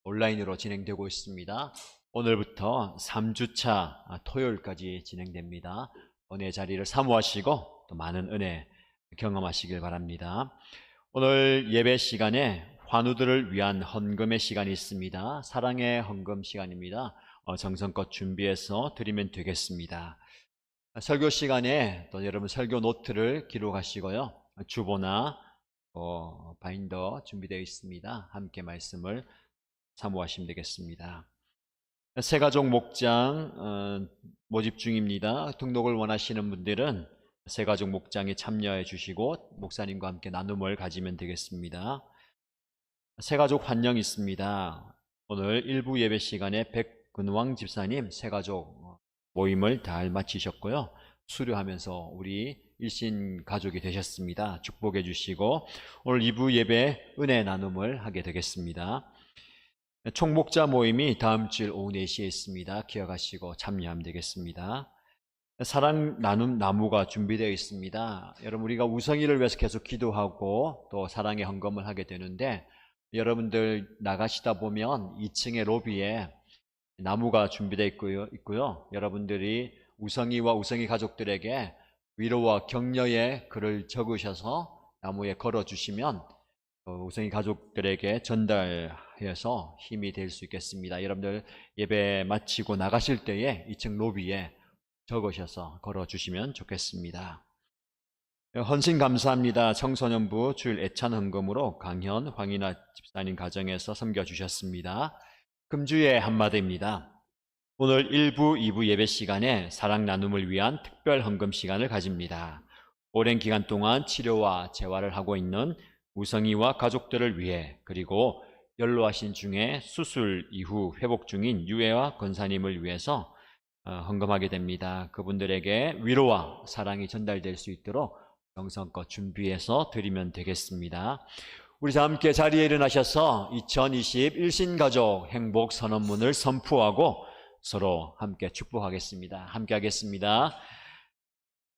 온라인으로 진행되고 있습니다. 오늘부터 3주차 토요일까지 진행됩니다. 은혜 자리를 사모하시고 또 많은 은혜 경험하시길 바랍니다. 오늘 예배 시간에 환우들을 위한 헌금의 시간이 있습니다. 사랑의 헌금 시간입니다. 정성껏 준비해서 드리면 되겠습니다. 설교 시간에 또 여러분 설교 노트를 기록하시고요. 주보나 바인더 준비되어 있습니다. 함께 말씀을 사모하시면 되겠습니다. 새가족 목장 모집 중입니다. 등록을 원하시는 분들은 새가족 목장에 참여해 주시고 목사님과 함께 나눔을 가지면 되겠습니다. 새가족 환영 있습니다. 오늘 일부 예배 시간에 백근왕 집사님 새가족 모임을 잘 마치셨고요. 수료하면서 우리 일신 가족이 되셨습니다. 축복해 주시고 오늘 2부 예배 은혜 나눔을 하게 되겠습니다. 총목자 모임이 다음 주일 오후 4시에 있습니다. 기억하시고 참여하면 되겠습니다. 사랑 나눔 나무가 준비되어 있습니다. 여러분 우리가 우성이를 위해서 계속 기도하고 또 사랑의 헌금을 하게 되는데 여러분들 나가시다 보면 2층의 로비에 나무가 준비되어 있고요. 여러분들이 우성이와 우성이 가족들에게 위로와 격려의 글을 적으셔서 나무에 걸어주시면 우성이 가족들에게 전달해서 힘이 될 수 있겠습니다. 여러분들 예배 마치고 나가실 때에 2층 로비에 적으셔서 걸어주시면 좋겠습니다. 헌신 감사합니다. 청소년부 주일 애찬 헌금으로 강현, 황인아 집사님 가정에서 섬겨주셨습니다. 금주의 한마디입니다. 오늘 1부, 2부 예배 시간에 사랑 나눔을 위한 특별 헌금 시간을 가집니다. 오랜 기간 동안 치료와 재활을 하고 있는 우성이와 가족들을 위해 그리고 연로하신 중에 수술 이후 회복 중인 유애와 권사님을 위해서 헌금하게 됩니다. 그분들에게 위로와 사랑이 전달될 수 있도록 정성껏 준비해서 드리면 되겠습니다. 우리 다 함께 자리에 일어나셔서 2020 일신가족 행복 선언문을 선포하고 서로 함께 축복하겠습니다. 함께 하겠습니다.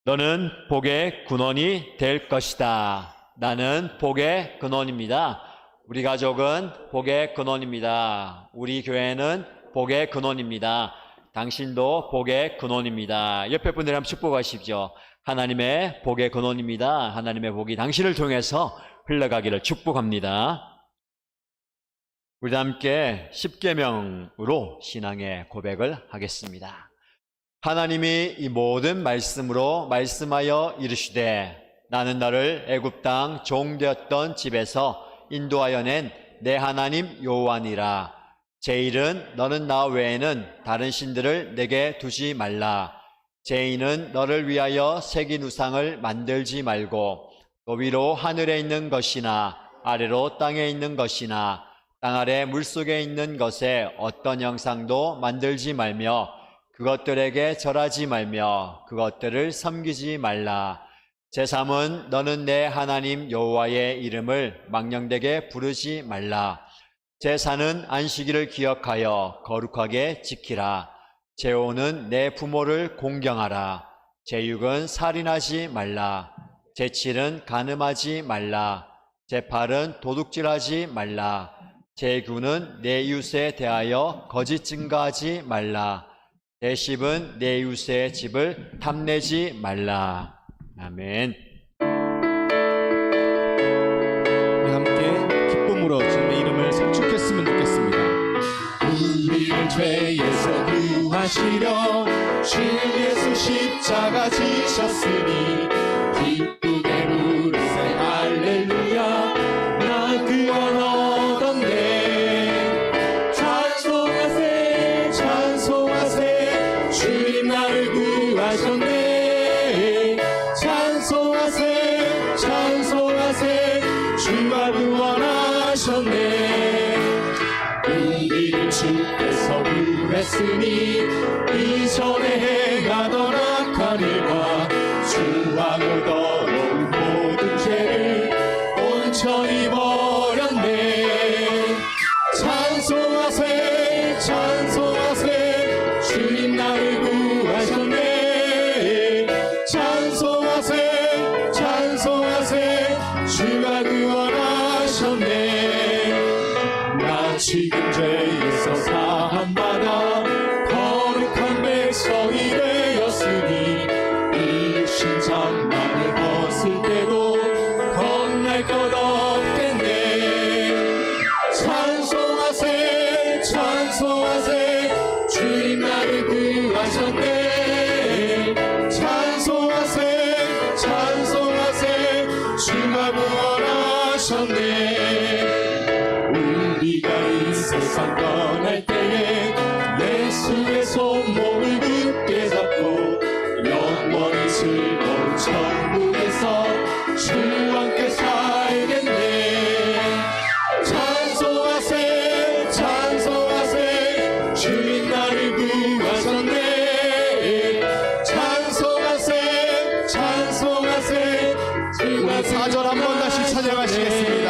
너는 복의 근원이 될 것이다. 나는 복의 근원입니다. 우리 가족은 복의 근원입니다. 우리 교회는 복의 근원입니다. 당신도 복의 근원입니다. 옆에 분들 한번 축복하십시오. 하나님의 복의 근원입니다. 하나님의 복이 당신을 통해서 흘러가기를 축복합니다. 우리 함께 10계명으로 신앙의 고백을 하겠습니다. 하나님이 이 모든 말씀으로 말씀하여 이르시되 나는 너를 애굽 땅 종되었던 집에서 인도하여 낸 내 하나님 여호와니라. 제1은 너는 나 외에는 다른 신들을 내게 두지 말라. 제2는 너를 위하여 새긴 우상을 만들지 말고 또 위로 하늘에 있는 것이나 아래로 땅에 있는 것이나 땅 아래 물속에 있는 것에 어떤 형상도 만들지 말며 그것들에게 절하지 말며 그것들을 섬기지 말라. 제3은 너는 내 하나님 여호와의 이름을 망령되게 부르지 말라. 제4는 안식일을 기억하여 거룩하게 지키라. 제5는 내 부모를 공경하라. 제6은 살인하지 말라. 제7은 간음하지 말라. 제8은 도둑질하지 말라. 제9는 내 이웃에 대하여 거짓 증거하지 말라. 제10은 내 이웃의 집을 탐내지 말라. 아멘. 우리 함께 기쁨으로 주님의 이름을 송축했으면 좋겠습니다. 우리를 죄에서 구하시려 주 예수 십자가 지셨으니 기쁘게 부르세 할렐루야. 나 구원 얻었네. 찬송하세 찬송하세 주님 나를 구하셨네. 찬송하세 찬송하세 주가 구원하셨네. 우리를 주께서 구했으니 이전에 행하던 악한 일과 주하고 더러운 모든 죄를 온전히 버렸네. 찬송하세 찬송하세 주님 나를 구하셨네. 찬송하세 찬송하세 주가 구원하셨네. 나 지금 죄에서 사함받아 거룩한 백성이 되었으니 이 심장만을 벗을 때도 겁날 것 없겠네. 찬송하세 찬송하세 주님 나를 구하셨네. 찬송하세 찬송하세 주가 구원하셨네. 우리가 이 세상 떠날 때에 예수의 손목을 굳게 잡고 영원히 즐거운 천국에서 주와 함께 살겠네. 찬송하세 찬송하세 주님 나를 구하셨네. 찬송하세 찬송하세 주가 4절 한번 다시 찬양하시겠습니다.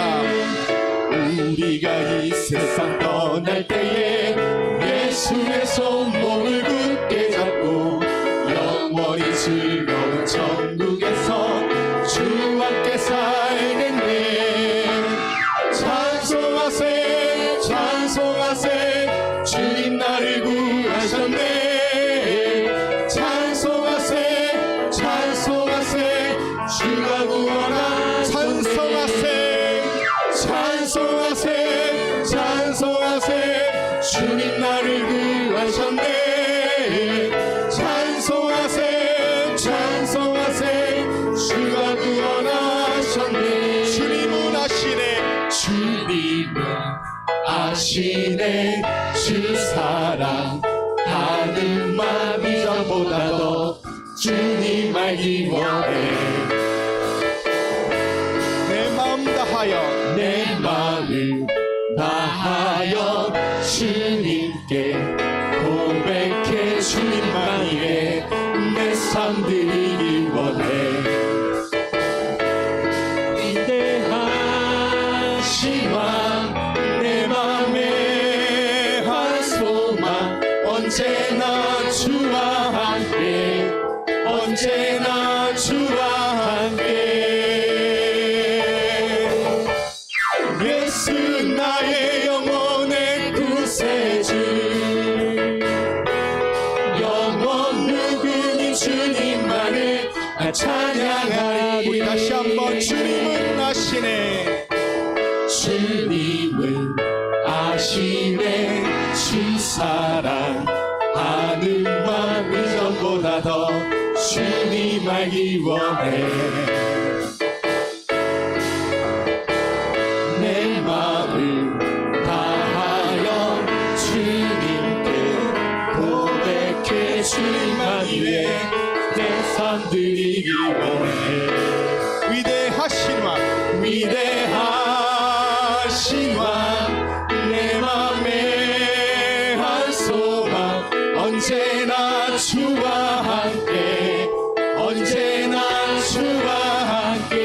우리가 이 세상 떠날 때에 예수의 손목을 굳게 잡고 영원히 즐거운 천국에서 주와 함께 살겠네. 찬송하세 찬송하세 주님 나를 구하셨네. 찬송하세 찬송하세 주가 구원하셨네. 찬송하세 찬송하세 주님 나를 구하셨네. 찬송하세 찬송하세 주가 구원하셨네. 주님은 아시네. 주님은 아시네. 주 사랑 하는 마음이 전보다 더 주님 알기 원해. 내 마음 다하여 내 마음을 다하여 주님께 고백해. 주님만 위해 내 삶 드리기 원해. 위대하신 왕 내 맘에 한 소망 언제나 주와 함께 언제나 주와 함께. 예수 나의 영혼의 구세주 영원 누구니 주님만을 찬양하리. 우리 다시 한번 주님은 아시네. 주님은 아시네. 주 사랑 하는 마음 이전보다 더 주님 알기 원해. 내 마음을 다하여 주님께 고백해. 주님만 위해 내 삶 드리기 원해. 위대하신 왕 위대하신 왕 내 맘에 한 소망 언제나 주와 함께 언제나 주와 함께.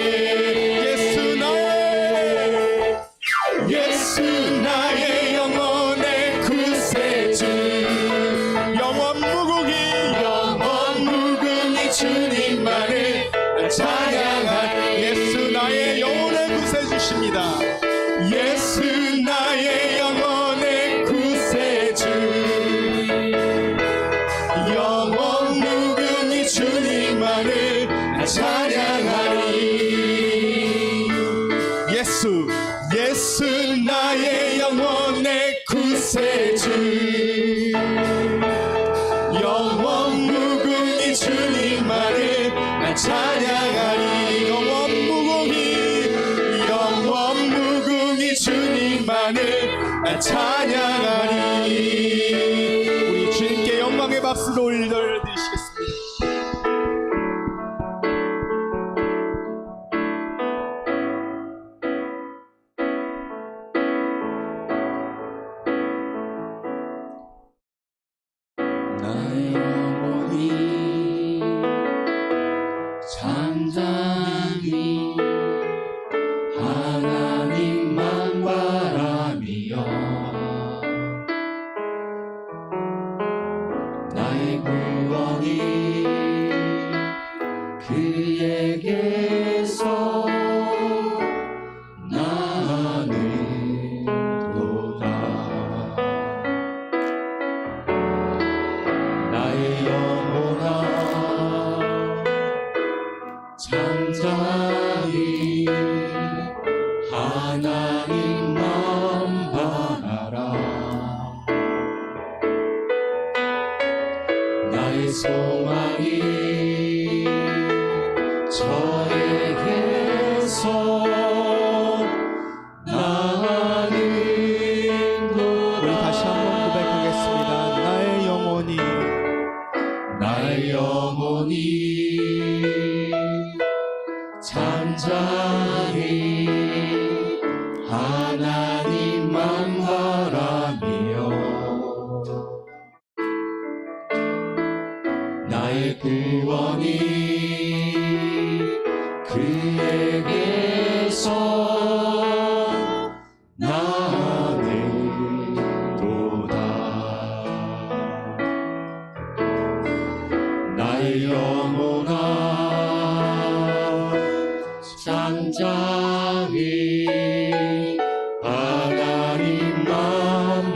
예수 나의 영혼의 구세주 영원 무궁히 주님만을 찬양하리. 예수 나의 영혼의 구세주십니다. 예수 나의 영혼의 구세주 영원 무궁히 주님만을 찬양하리. 예수 나의 영혼의 구세주 영원 무궁히 주님만을 찬양하리. 영원 무궁히 주님만을 찬양하리. 우리 주님께 영광의 박수를 올려드리시겠습니다. 나의 영혼이 잠잠히 하나님만 바라며 나의 소망이 하나님만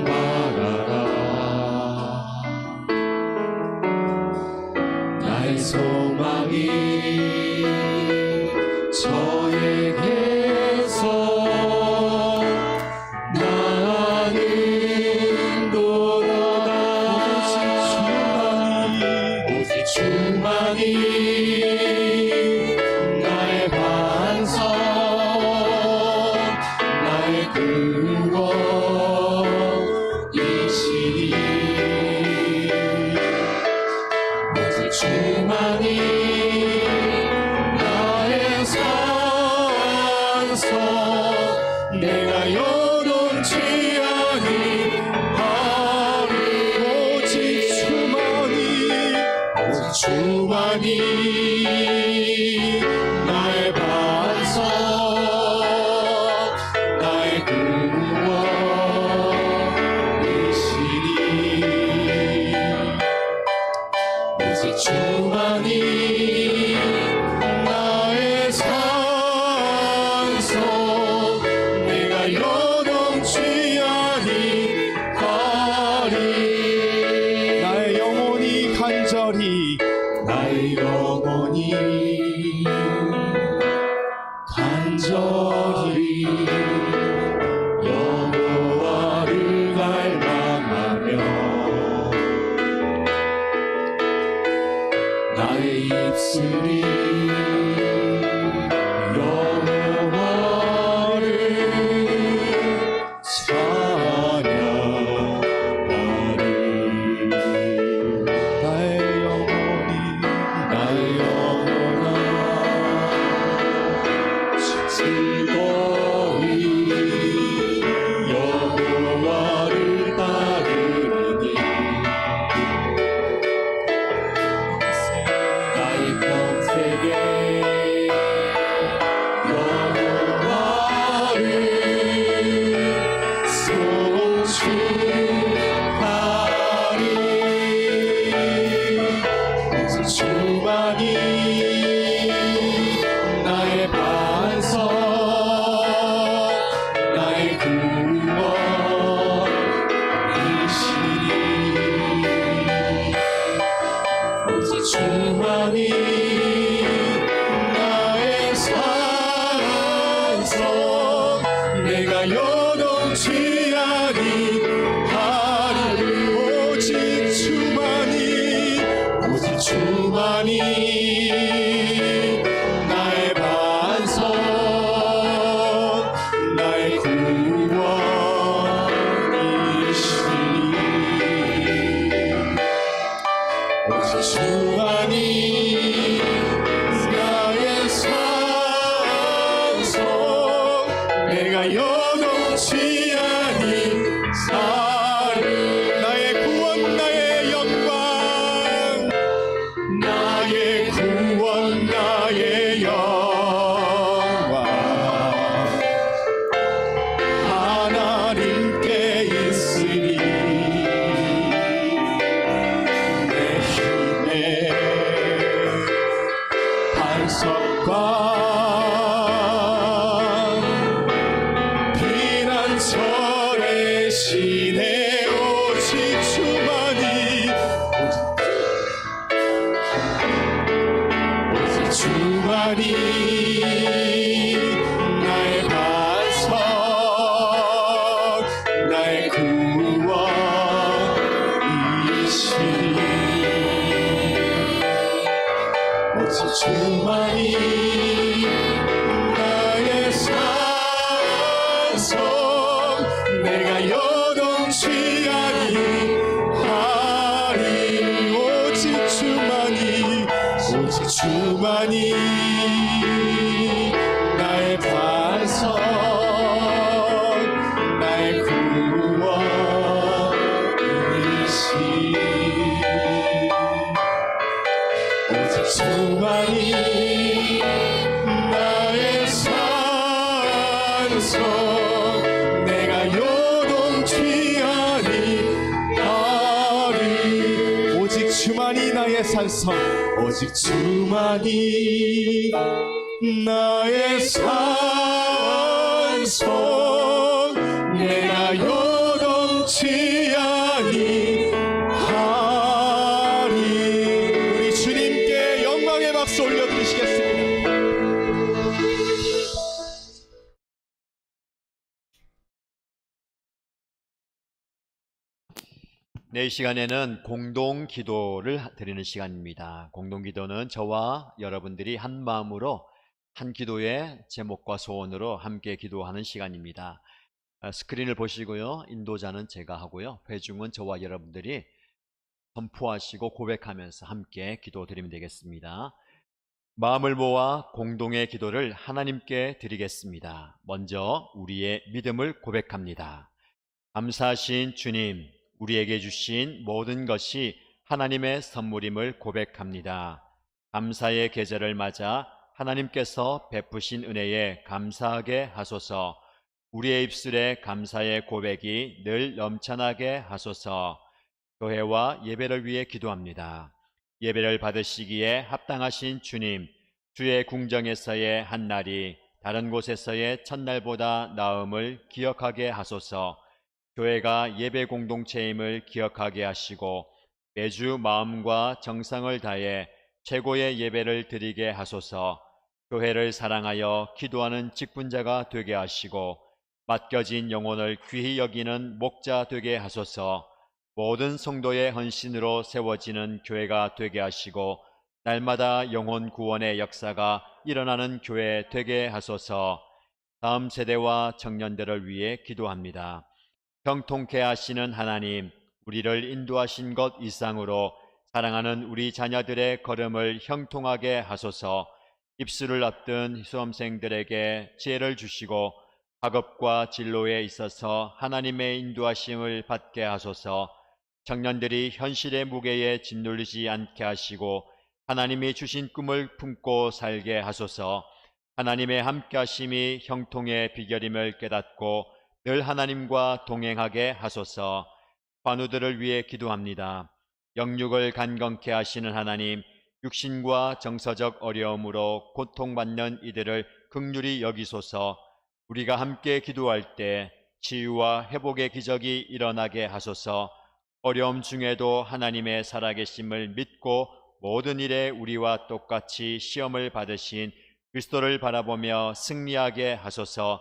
바라라. 나의 소망이 저에게서 나는도다. 오직 주만이 나의 반석, 나의 근원이시니. 오직 주만이 나의 산성, 내가 요동치 아니하리. 오직 주만이 나의 반석, 나의 근원이시니. 오직 주만이 나의 산성, 내가 요동치 아니하리. 나의 영혼이 간절히 나의 영혼이 간절히 여호와를 갈망하며 나의 입술이 여호와를 찬양하리. 나의 영혼이 나의 영혼아 즐거이 여호와를 따르리니. 나의 평생에 여호와를 송축하리. 오직 주만이 나의 반석, 나의 근원이시니. 오직 주만이 나의 산성, 내가 요동치 아니하리. 오직 주만이 나의 반석, 나의 구원이시니. 오직 주만이 나의 산성, 내가 요동치 아니하리. 나의 구원 나의 영광 나의 구원 나의 영광 하나님께 있으니. 내 힘의 반석과 피난처의 시내. 오직 주만이 나의 반석, 나의 구원이시니. 오직 주만이 나의 산성, 내가 요동치 아니하리. 오직 주만이 나의 반석, 나의 구원이시니. 오직 주만이 나의 산성, 내가 요동치 아니하리. 오직 주만이 나의 산성, 오직 주만이 나의 산성. 주소 내가 요동치 아니하리. 우리 주님께 영광의 박수 올려드리시겠습니다. 네, 이 시간에는 공동 기도를 드리는 시간입니다. 공동 기도는 저와 여러분들이 한 마음으로 한 기도의 제목과 소원으로 함께 기도하는 시간입니다. 스크린을 보시고요. 인도자는 제가 하고요. 회중은 저와 여러분들이 선포하시고 고백하면서 함께 기도드리면 되겠습니다. 마음을 모아 공동의 기도를 하나님께 드리겠습니다. 먼저 우리의 믿음을 고백합니다. 감사하신 주님, 우리에게 주신 모든 것이 하나님의 선물임을 고백합니다. 감사의 계절을 맞아 하나님께서 베푸신 은혜에 감사하게 하소서. 우리의 입술에 감사의 고백이 늘 넘쳐나게 하소서. 교회와 예배를 위해 기도합니다. 예배를 받으시기에 합당하신 주님, 주의 궁정에서의 한 날이 다른 곳에서의 첫날보다 나음을 기억하게 하소서. 교회가 예배 공동체임을 기억하게 하시고 매주 마음과 정성을 다해 최고의 예배를 드리게 하소서. 교회를 사랑하여 기도하는 직분자가 되게 하시고 맡겨진 영혼을 귀히 여기는 목자 되게 하소서. 모든 성도의 헌신으로 세워지는 교회가 되게 하시고 날마다 영혼 구원의 역사가 일어나는 교회 되게 하소서. 다음 세대와 청년들을 위해 기도합니다. 형통케 하시는 하나님, 우리를 인도하신 것 이상으로 사랑하는 우리 자녀들의 걸음을 형통하게 하소서. 입술을 앞둔 수험생들에게 지혜를 주시고 학업과 진로에 있어서 하나님의 인도하심을 받게 하소서. 청년들이 현실의 무게에 짓눌리지 않게 하시고 하나님이 주신 꿈을 품고 살게 하소서. 하나님의 함께하심이 형통의 비결임을 깨닫고 늘 하나님과 동행하게 하소서. 관우들을 위해 기도합니다. 영육을 간건케 하시는 하나님, 육신과 정서적 어려움으로 고통받는 이들을 긍휼히 여기소서. 우리가 함께 기도할 때 치유와 회복의 기적이 일어나게 하소서. 어려움 중에도 하나님의 살아계심을 믿고 모든 일에 우리와 똑같이 시험을 받으신 그리스도를 바라보며 승리하게 하소서.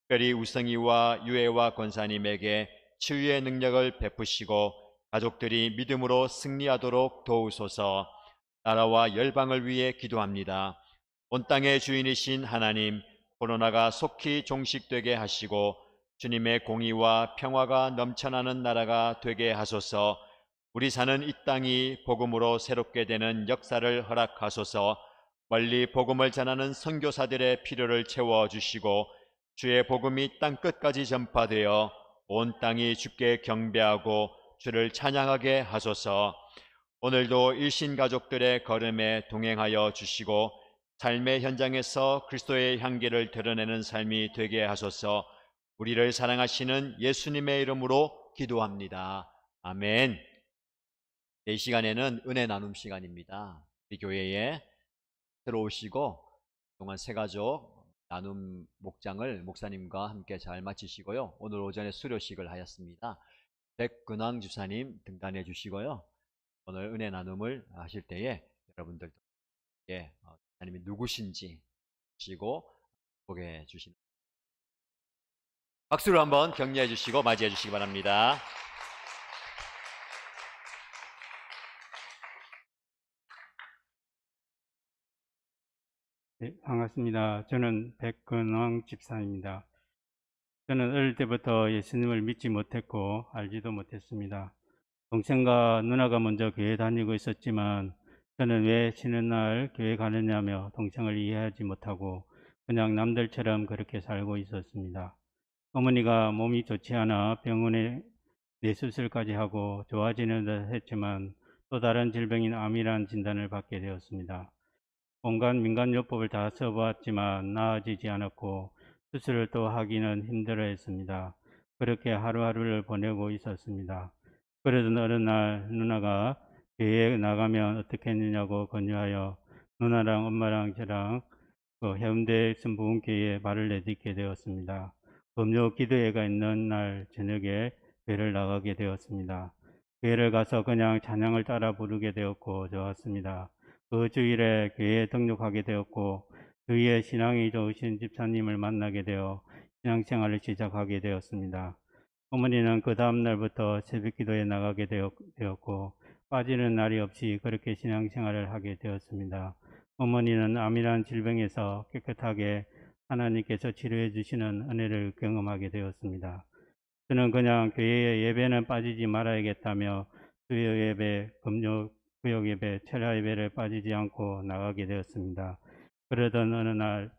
특별히 우성이와 유혜와 권사님에게 치유의 능력을 베푸시고 가족들이 믿음으로 승리하도록 도우소서. 나라와 열방을 위해 기도합니다. 온 땅의 주인이신 하나님, 코로나가 속히 종식되게 하시고 주님의 공의와 평화가 넘쳐나는 나라가 되게 하소서. 우리 사는 이 땅이 복음으로 새롭게 되는 역사를 허락하소서. 멀리 복음을 전하는 선교사들의 필요를 채워주시고 주의 복음이 땅끝까지 전파되어 온 땅이 주께 경배하고 주를 찬양하게 하소서. 오늘도 일신가족들의 걸음에 동행하여 주시고 삶의 현장에서 그리스도의 향기를 드러내는 삶이 되게 하소서. 우리를 사랑하시는 예수님의 이름으로 기도합니다. 아멘. 이 시간에는 은혜 나눔 시간입니다. 우리 교회에 들어오시고 그동안 새가족 나눔 목장을 목사님과 함께 잘 마치시고요. 오늘 오전에 수료식을 하였습니다. 백근왕 집사님 등단해 주시고요. 오늘 은혜 나눔을 하실 때에 여러분들도 집사님이 누구신지 보시고 보게 주시는 박수로 한번 격려해 주시고 맞이해 주시기 바랍니다. 네, 반갑습니다. 저는 백근왕 집사입니다. 저는 어릴 때부터 예수님을 믿지 못했고 알지도 못했습니다. 동생과 누나가 먼저 교회 다니고 있었지만 저는 왜 쉬는 날 교회 가느냐며 동생을 이해하지 못하고 그냥 남들처럼 그렇게 살고 있었습니다. 어머니가 몸이 좋지 않아 병원에 뇌수술까지 하고 좋아지는 듯 했지만 또 다른 질병인 암이라는 진단을 받게 되었습니다. 온갖 민간요법을 다 써보았지만 나아지지 않았고 수술을 또 하기는 힘들어했습니다. 그렇게 하루하루를 보내고 있었습니다. 그러던 어느 날 누나가 교회에 나가면 어떻겠느냐고 권유하여 누나랑 엄마랑 저랑 해운대 성부흥교회에 말을 내딛게 되었습니다. 금요 기도회가 있는 날 저녁에 교회를 나가게 되었습니다. 교회를 가서 그냥 찬양을 따라 부르게 되었고 좋았습니다. 그 주일에 교회에 등록하게 되었고 주위에 신앙이 좋으신 집사님을 만나게 되어 신앙생활을 시작하게 되었습니다. 어머니는 그 다음 날부터 새벽 기도에 나가게 되었고 빠지는 날이 없이 그렇게 신앙생활을 하게 되었습니다. 어머니는 암이라는 질병에서 깨끗하게 하나님께서 치료해 주시는 은혜를 경험하게 되었습니다. 저는 그냥 교회의 예배는 빠지지 말아야겠다며 주요 예배, 금요 구역 예배, 철야 예배를 빠지지 않고 나가게 되었습니다. 그러던 어느 날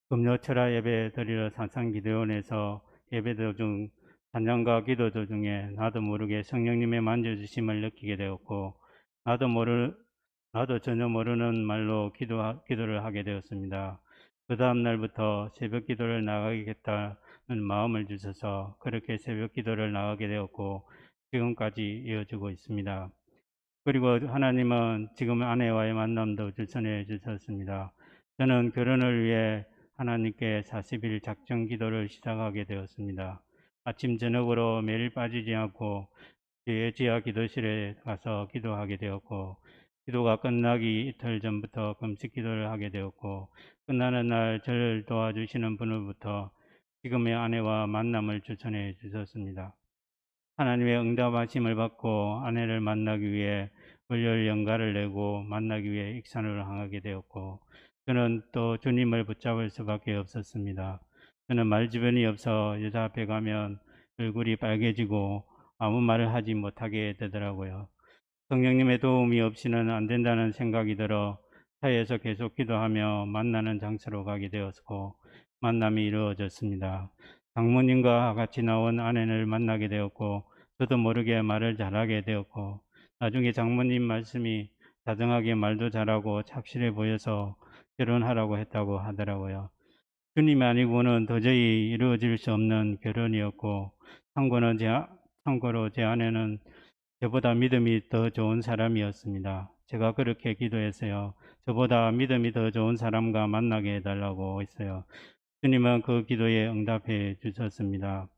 금요 철야 예배 드리러 산상기도원에서 예배 도중 찬양과 기도 도중에 나도 모르게 성령님의 만져주심을 느끼게 되었고 나도 전혀 모르는 말로 기도를 하게 되었습니다. 그 다음 날부터 새벽 기도를 나가겠다는 마음을 주셔서 그렇게 새벽 기도를 나가게 되었고 지금까지 이어지고 있습니다. 그리고 하나님은 지금 아내와의 만남도 주선해 주셨습니다. 저는 결혼을 위해 하나님께 40일 작정 기도를 시작하게 되었습니다. 아침 저녁으로 매일 빠지지 않고 교회 지하 기도실에 가서 기도하게 되었고 기도가 끝나기 이틀 전부터 금식 기도를 하게 되었고 끝나는 날 저를 도와주시는 분으로부터 지금의 아내와 만남을 추천해 주셨습니다. 하나님의 응답하심을 받고 아내를 만나기 위해 월요일 연가를 내고 만나기 위해 익산으로 향하게 되었고 저는 또 주님을 붙잡을 수밖에 없었습니다. 저는 말주변이 없어 여자 앞에 가면 얼굴이 빨개지고 아무 말을 하지 못하게 되더라고요. 성령님의 도움이 없이는 안 된다는 생각이 들어 차에서 계속 기도하며 만나는 장소로 가게 되었고 만남이 이루어졌습니다. 장모님과 같이 나온 아내를 만나게 되었고 저도 모르게 말을 잘하게 되었고 나중에 장모님 말씀이 다정하게 말도 잘하고 착실해 보여서 결혼하라고 했다고 하더라고요. 주님이 아니고는 도저히 이루어질 수 없는 결혼이었고 참고로 제 아내는 저보다 믿음이 더 좋은 사람이었습니다. 제가 그렇게 기도했어요. 저보다 믿음이 더 좋은 사람과 만나게 해달라고 했어요. 주님은 그 기도에 응답해 주셨습니다.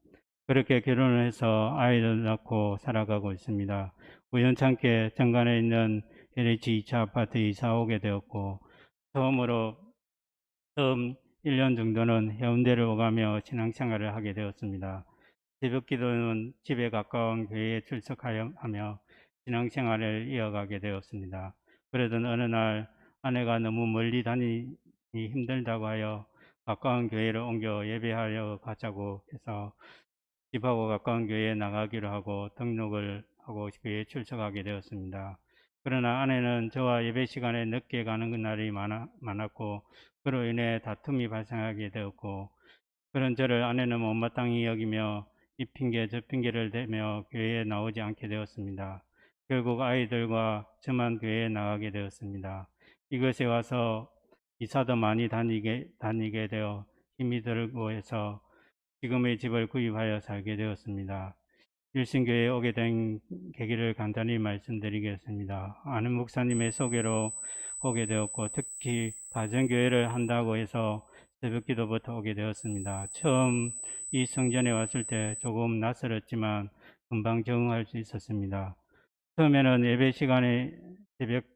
그렇게 결혼을 해서 아이를 낳고 살아가고 있습니다. 우연찮게 정관에 있는 LH 2차 아파트에 이사 오게 되었고 처음 1년 정도는 해운대를 오가며 신앙생활을 하게 되었습니다. 새벽 기도는 집에 가까운 교회에 출석하며 신앙생활을 이어가게 되었습니다. 그러던 어느 날 아내가 너무 멀리 다니기 힘들다고 하여 가까운 교회를 옮겨 예배하러 가자고 해서 집하고 가까운 교회에 나가기로 하고 등록을 하고 교회에 출석하게 되었습니다. 그러나 아내는 저와 예배 시간에 늦게 가는 날이 많았고 그로 인해 다툼이 발생하게 되었고 그런 저를 아내는 못마땅히 여기며 이 핑계 저 핑계를 대며 교회에 나오지 않게 되었습니다. 결국 아이들과 저만 교회에 나가게 되었습니다. 이것에 와서 이사도 많이 다니게 되어 힘이 들고 해서 지금의 집을 구입하여 살게 되었습니다. 일신교회에 오게 된 계기를 간단히 말씀드리겠습니다. 아는 목사님의 소개로 오게 되었고 특히 가정교회를 한다고 해서 새벽기도부터 오게 되었습니다. 처음 이 성전에 왔을 때 조금 낯설었지만 금방 적응할 수 있었습니다. 처음에는 예배 시간에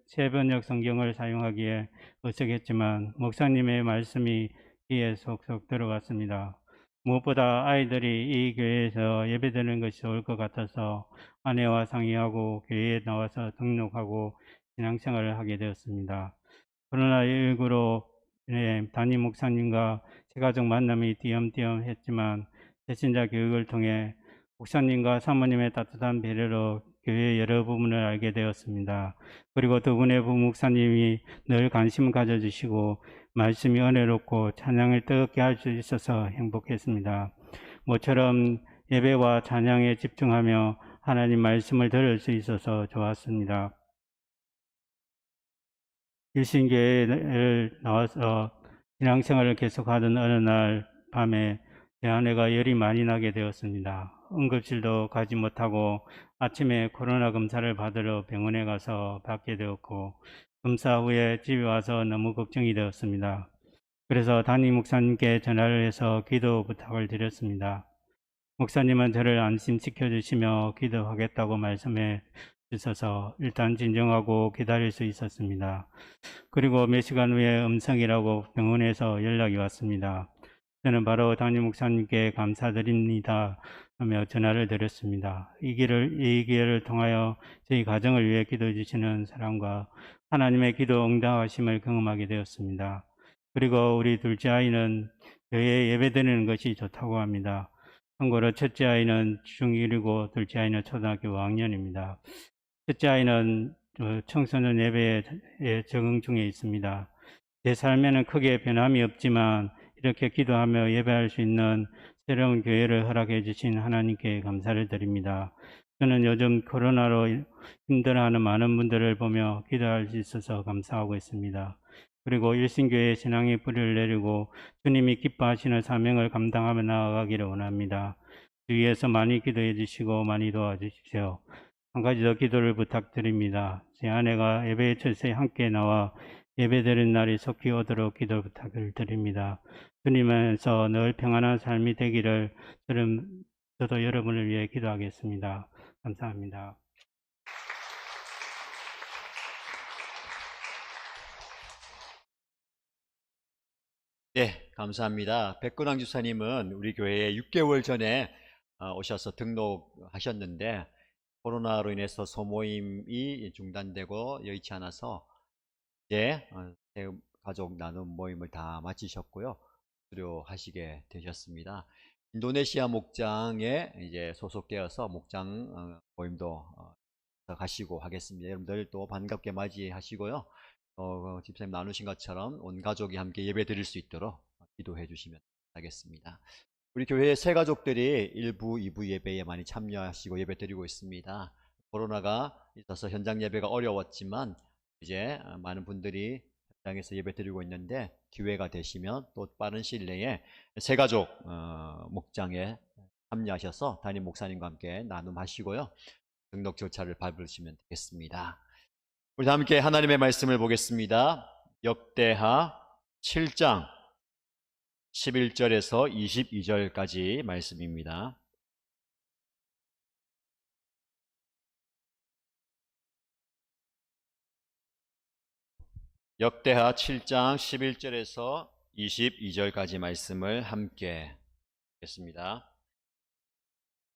새번역 성경을 사용하기에 어색했지만 목사님의 말씀이 귀에 속속 들어갔습니다. 무엇보다 아이들이 이 교회에서 예배드리는 것이 좋을 것 같아서 아내와 상의하고 교회에 나와서 등록하고 신앙생활을 하게 되었습니다. 코로나19로 담임 목사님과 제가족 만남이 띄엄띄엄 했지만 배신자 교육을 통해 목사님과 사모님의 따뜻한 배려로 교회의 여러 부분을 알게 되었습니다. 그리고 두 분의 부목사님이 늘 관심을 가져주시고 말씀이 은혜롭고 찬양을 뜨겁게 할 수 있어서 행복했습니다. 모처럼 예배와 찬양에 집중하며 하나님 말씀을 들을 수 있어서 좋았습니다. 일신교회를 나와서 신앙생활을 계속하던 어느 날 밤에 제 아내가 열이 많이 나게 되었습니다. 응급실도 가지 못하고 아침에 코로나 검사를 받으러 병원에 가서 받게 되었고 검사 후에 집에 와서 너무 걱정이 되었습니다. 그래서 담임 목사님께 전화를 해서 기도 부탁을 드렸습니다. 목사님은 저를 안심시켜 주시며 기도하겠다고 말씀해 주셔서 일단 진정하고 기다릴 수 있었습니다. 그리고 몇 시간 후에 음성이라고 병원에서 연락이 왔습니다. 저는 바로 담임 목사님께 감사드립니다 하며 전화를 드렸습니다. 이 기회를 통하여 저희 가정을 위해 기도해 주시는 사랑과 하나님의 기도 응답하심을 경험하게 되었습니다. 그리고 우리 둘째 아이는 교회에 예배드리는 것이 좋다고 합니다. 참고로 첫째 아이는 중1이고 둘째 아이는 초등학교 5학년입니다. 첫째 아이는 청소년 예배에 적응 중에 있습니다. 제 삶에는 크게 변함이 없지만 이렇게 기도하며 예배할 수 있는 새로운 교회를 허락해 주신 하나님께 감사를 드립니다. 저는 요즘 코로나로 힘들어하는 많은 분들을 보며 기도할 수 있어서 감사하고 있습니다. 그리고 일신교회 신앙의 뿌리를 내리고 주님이 기뻐하시는 사명을 감당하며 나아가기를 원합니다. 주위에서 많이 기도해 주시고 많이 도와주십시오. 한 가지 더 기도를 부탁드립니다. 제 아내가 예배 철새에 함께 나와 예배드리는 날이 속히 오도록 기도 부탁을 드립니다. 주님께서 늘 평안한 삶이 되기를 저도 여러분을 위해 기도하겠습니다. 감사합니다. 네, 감사합니다. 백근왕 주사님은 우리 교회에 6개월 전에 오셔서 등록하셨는데 코로나로 인해서 소모임이 중단되고 여의치 않아서 이제 가족 나눔 모임을 다 마치셨고요. 수료하시게 되셨습니다. 인도네시아 목장에 이제 소속되어서 목장 모임도 가시고 하겠습니다. 여러분들 또 반갑게 맞이하시고요. 집사님 나누신 것처럼 온 가족이 함께 예배 드릴 수 있도록 기도해 주시면 하겠습니다. 우리 교회의 새 가족들이 1부, 2부 예배에 많이 참여하시고 예배 드리고 있습니다. 코로나가 있어서 현장 예배가 어려웠지만 이제 많은 분들이 현장에서 예배 드리고 있는데 기회가 되시면 또 빠른 시일 내에 새 가족 목장에 참여하셔서 담임 목사님과 함께 나눔하시고요. 등록 절차를 밟으시면 되겠습니다. 우리 함께 하나님의 말씀을 보겠습니다. 역대하 7장 11절에서 22절까지 말씀입니다. 역대하 7장 11절에서 22절까지 말씀을 함께 읽겠습니다.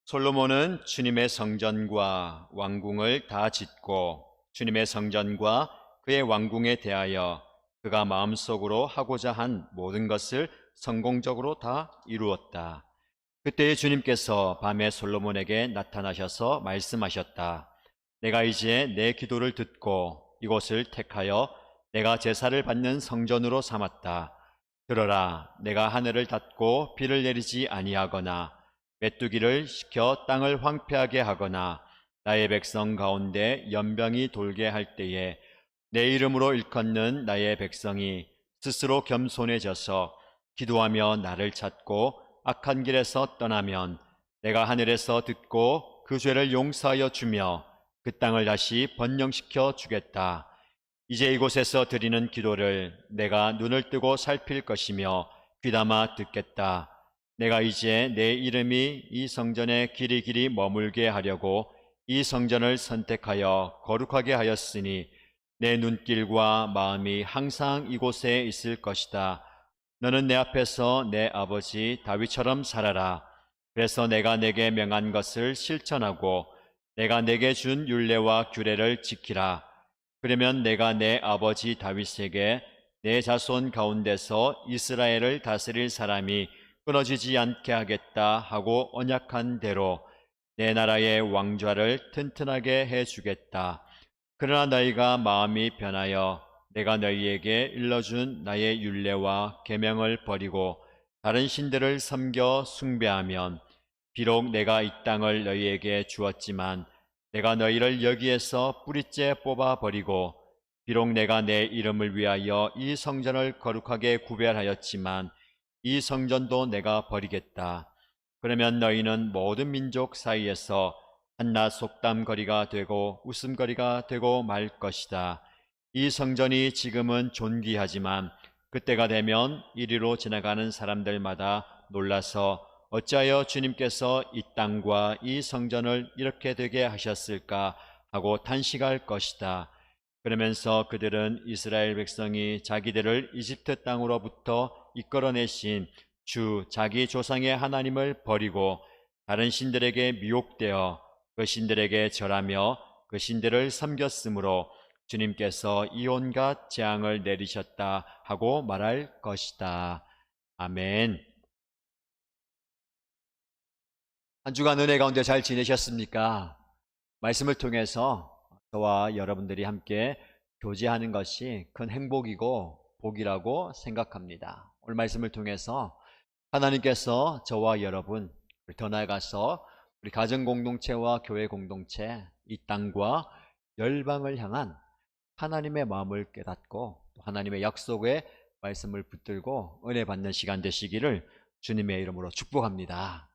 솔로몬은 주님의 성전과 왕궁을 다 짓고 주님의 성전과 그의 왕궁에 대하여 그가 마음속으로 하고자 한 모든 것을 성공적으로 다 이루었다. 그때에 주님께서 밤에 솔로몬에게 나타나셔서 말씀하셨다. 내가 이제 내 기도를 듣고 이곳을 택하여 내가 제사를 받는 성전으로 삼았다. 들어라, 내가 하늘을 닫고 비를 내리지 아니하거나 메뚜기를 시켜 땅을 황폐하게 하거나 나의 백성 가운데 연병이 돌게 할 때에 내 이름으로 일컫는 나의 백성이 스스로 겸손해져서 기도하며 나를 찾고 악한 길에서 떠나면 내가 하늘에서 듣고 그 죄를 용서하여 주며 그 땅을 다시 번영시켜 주겠다. 이제 이곳에서 드리는 기도를 내가 눈을 뜨고 살필 것이며 귀담아 듣겠다. 내가 이제 내 이름이 이 성전에 길이길이 머물게 하려고 이 성전을 선택하여 거룩하게 하였으니 내 눈길과 마음이 항상 이곳에 있을 것이다. 너는 내 앞에서 내 아버지 다윗처럼 살아라. 그래서 내가 내게 명한 것을 실천하고 내가 내게 준 율례와 규례를 지키라. 그러면 내가 내 아버지 다윗에게 내 자손 가운데서 이스라엘을 다스릴 사람이 끊어지지 않게 하겠다 하고 언약한 대로 내 나라의 왕좌를 튼튼하게 해주겠다. 그러나 너희가 마음이 변하여 내가 너희에게 일러준 나의 율례와 계명을 버리고 다른 신들을 섬겨 숭배하면 비록 내가 이 땅을 너희에게 주었지만 내가 너희를 여기에서 뿌리째 뽑아버리고 비록 내가 내 이름을 위하여 이 성전을 거룩하게 구별하였지만 이 성전도 내가 버리겠다. 그러면 너희는 모든 민족 사이에서 한낱 속담거리가 되고 웃음거리가 되고 말 것이다. 이 성전이 지금은 존귀하지만 그때가 되면 이리로 지나가는 사람들마다 놀라서 어찌하여 주님께서 이 땅과 이 성전을 이렇게 되게 하셨을까 하고 탄식할 것이다. 그러면서 그들은 이스라엘 백성이 자기들을 이집트 땅으로부터 이끌어내신 주 자기 조상의 하나님을 버리고 다른 신들에게 미혹되어 그 신들에게 절하며 그 신들을 섬겼으므로 주님께서 이 온갖 재앙을 내리셨다 하고 말할 것이다. 아멘. 한 주간 은혜 가운데 잘 지내셨습니까? 말씀을 통해서 저와 여러분들이 함께 교제하는 것이 큰 행복이고 복이라고 생각합니다. 오늘 말씀을 통해서 하나님께서 저와 여러분, 더 나아가서 우리 가정 공동체와 교회 공동체, 이 땅과 열방을 향한 하나님의 마음을 깨닫고 하나님의 약속의 말씀을 붙들고 은혜 받는 시간 되시기를 주님의 이름으로 축복합니다.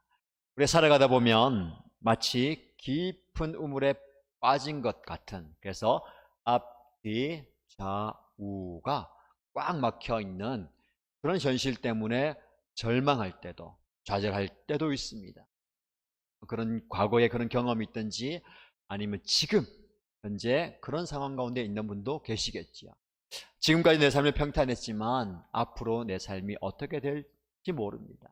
우리 살아가다 보면 마치 깊은 우물에 빠진 것 같은, 그래서 앞, 뒤, 좌우가 꽉 막혀 있는 그런 현실 때문에 절망할 때도 좌절할 때도 있습니다. 그런 과거에 그런 경험이 있든지 아니면 지금 현재 그런 상황 가운데 있는 분도 계시겠지요. 지금까지 내 삶이 평탄했지만 앞으로 내 삶이 어떻게 될지 모릅니다.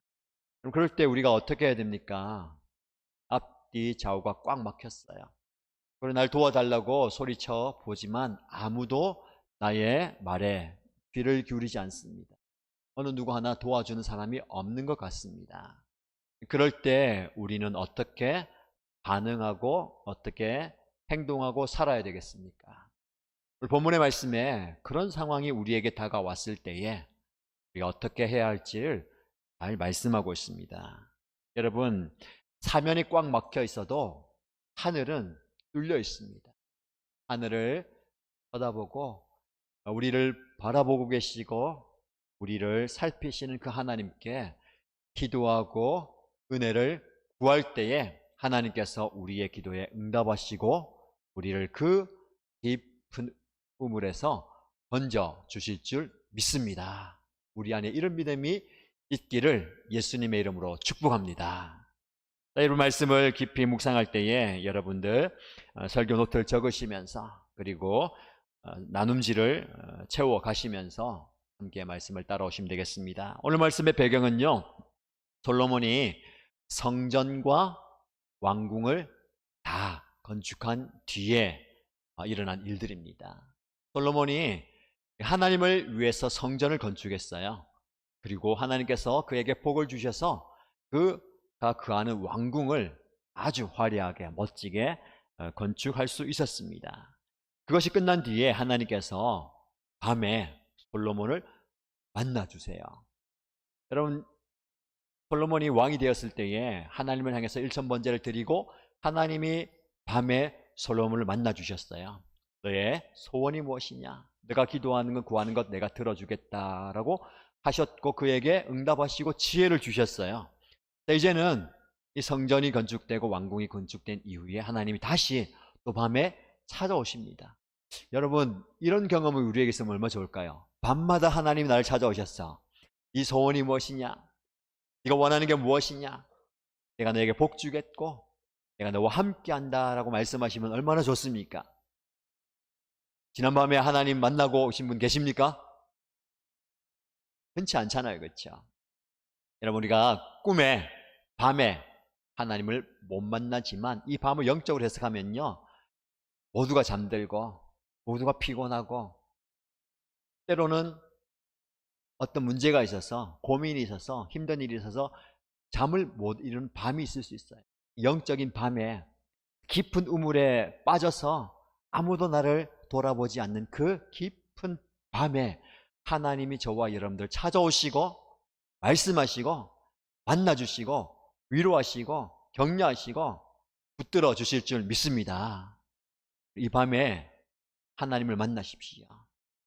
그럼 그럴 때 우리가 어떻게 해야 됩니까? 앞뒤 좌우가 꽉 막혔어요. 그리고 날 도와달라고 소리쳐 보지만 아무도 나의 말에 귀를 기울이지 않습니다. 어느 누구 하나 도와주는 사람이 없는 것 같습니다. 그럴 때 우리는 어떻게 반응하고 어떻게 행동하고 살아야 되겠습니까? 오늘 본문의 말씀에 그런 상황이 우리에게 다가왔을 때에 우리가 어떻게 해야 할지를 잘 말씀하고 있습니다. 여러분, 사면이 꽉 막혀 있어도 하늘은 뚫려 있습니다. 하늘을 쳐다보고 우리를 바라보고 계시고 우리를 살피시는 그 하나님께 기도하고 은혜를 구할 때에 하나님께서 우리의 기도에 응답하시고 우리를 그 깊은 우물에서 건져 주실 줄 믿습니다. 우리 안에 이런 믿음이 있기를 예수님의 이름으로 축복합니다. 여러분, 말씀을 깊이 묵상할 때에 여러분들 설교 노트를 적으시면서 그리고 나눔지를 채워 가시면서 함께 말씀을 따라오시면 되겠습니다. 오늘 말씀의 배경은요, 솔로몬이 성전과 왕궁을 다 건축한 뒤에 일어난 일들입니다. 솔로몬이 하나님을 위해서 성전을 건축했어요. 그리고 하나님께서 그에게 복을 주셔서 그가 거하는 왕궁을 아주 화려하게 멋지게 건축할 수 있었습니다. 그것이 끝난 뒤에 하나님께서 밤에 솔로몬을 만나주세요. 여러분, 솔로몬이 왕이 되었을 때에 하나님을 향해서 일천번제를 드리고 하나님이 밤에 솔로몬을 만나주셨어요. 너의 소원이 무엇이냐? 내가 기도하는 것, 구하는 것 내가 들어주겠다라고 하셨고 그에게 응답하시고 지혜를 주셨어요. 이제는 이 성전이 건축되고 왕궁이 건축된 이후에 하나님이 다시 또 밤에 찾아오십니다. 여러분, 이런 경험을 우리에게 있으면 얼마나 좋을까요? 밤마다 하나님이 나를 찾아오셨어. 이 소원이 무엇이냐? 네가 원하는 게 무엇이냐? 내가 너에게 복 주겠고 내가 너와 함께 한다라고 말씀하시면 얼마나 좋습니까? 지난밤에 하나님 만나고 오신 분 계십니까? 흔치 않잖아요, 그렇죠? 여러분, 우리가 꿈에 밤에 하나님을 못 만나지만 이 밤을 영적으로 해석하면요, 모두가 잠들고 모두가 피곤하고 때로는 어떤 문제가 있어서 고민이 있어서 힘든 일이 있어서 잠을 못 이루는 밤이 있을 수 있어요. 영적인 밤에 깊은 우물에 빠져서 아무도 나를 돌아보지 않는 그 깊은 밤에 하나님이 저와 여러분들 찾아오시고 말씀하시고 만나주시고 위로하시고 격려하시고 붙들어 주실 줄 믿습니다. 이 밤에 하나님을 만나십시오.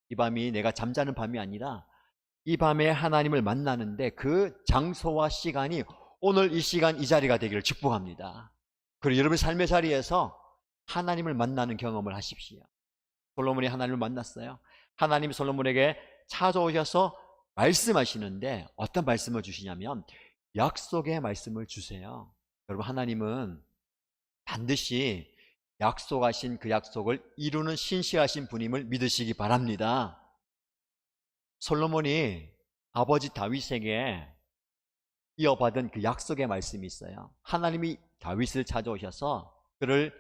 이 밤이 내가 잠자는 밤이 아니라 이 밤에 하나님을 만나는데 그 장소와 시간이 오늘 이 시간 이 자리가 되기를 축복합니다. 그리고 여러분 삶의 자리에서 하나님을 만나는 경험을 하십시오. 솔로몬이 하나님을 만났어요. 하나님이 솔로몬에게 찾아오셔서 말씀하시는데 어떤 말씀을 주시냐면 약속의 말씀을 주세요. 여러분, 하나님은 반드시 약속하신 그 약속을 이루는 신실하신 분임을 믿으시기 바랍니다. 솔로몬이 아버지 다윗에게 이어받은 그 약속의 말씀이 있어요. 하나님이 다윗을 찾아오셔서 그를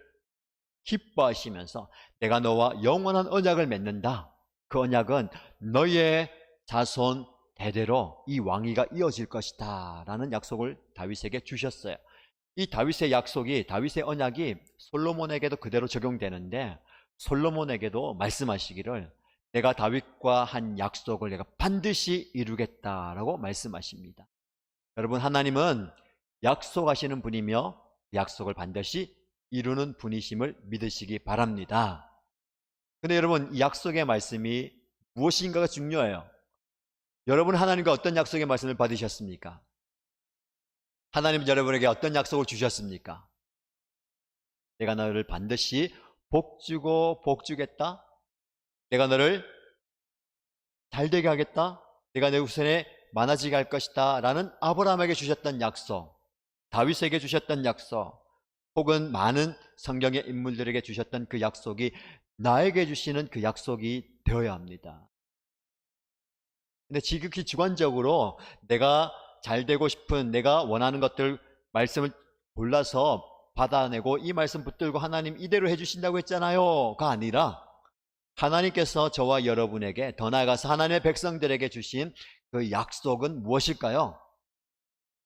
기뻐하시면서 내가 너와 영원한 언약을 맺는다. 그 언약은 너의 자손 대대로 이 왕위가 이어질 것이다 라는 약속을 다윗에게 주셨어요. 이 다윗의 약속이, 다윗의 언약이 솔로몬에게도 그대로 적용되는데 솔로몬에게도 말씀하시기를 내가 다윗과 한 약속을 내가 반드시 이루겠다라고 말씀하십니다. 여러분, 하나님은 약속하시는 분이며 약속을 반드시 이루는 분이심을 믿으시기 바랍니다. 근데 여러분, 이 약속의 말씀이 무엇인가가 중요해요. 여러분, 하나님과 어떤 약속의 말씀을 받으셨습니까? 하나님은 여러분에게 어떤 약속을 주셨습니까? 내가 너를 반드시 복주고 복주겠다. 내가 너를 잘되게 하겠다. 내가 내 후손에 많아지게 할 것이다 라는 아브라함에게 주셨던 약속, 다윗에게 주셨던 약속, 혹은 많은 성경의 인물들에게 주셨던 그 약속이 나에게 주시는 그 약속이 되어야 합니다. 근데 지극히 주관적으로 내가 잘되고 싶은, 내가 원하는 것들 말씀을 골라서 받아내고 이 말씀 붙들고 하나님 이대로 해주신다고 했잖아요가 아니라 하나님께서 저와 여러분에게, 더 나아가서 하나님의 백성들에게 주신 그 약속은 무엇일까요?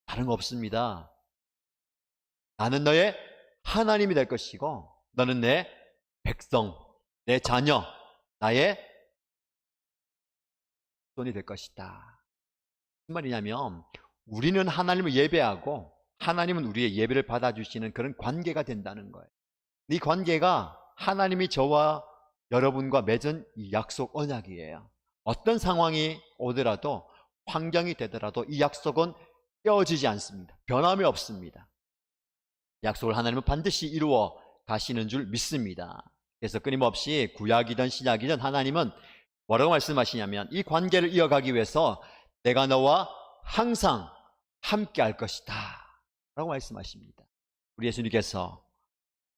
다른 거 없습니다. 나는 너의 하나님이 될 것이고 너는 내 백성, 내 자녀, 나의 손이 될 것이다. 무슨 말이냐면 우리는 하나님을 예배하고 하나님은 우리의 예배를 받아주시는 그런 관계가 된다는 거예요. 이 관계가 하나님이 저와 여러분과 맺은 이 약속 언약이에요. 어떤 상황이 오더라도, 환경이 되더라도 이 약속은 깨어지지 않습니다. 변함이 없습니다. 약속을 하나님은 반드시 이루어 가시는 줄 믿습니다. 그래서 끊임없이 구약이든 신약이든 하나님은 뭐라고 말씀하시냐면 이 관계를 이어가기 위해서 내가 너와 항상 함께 할 것이다 라고 말씀하십니다. 우리 예수님께서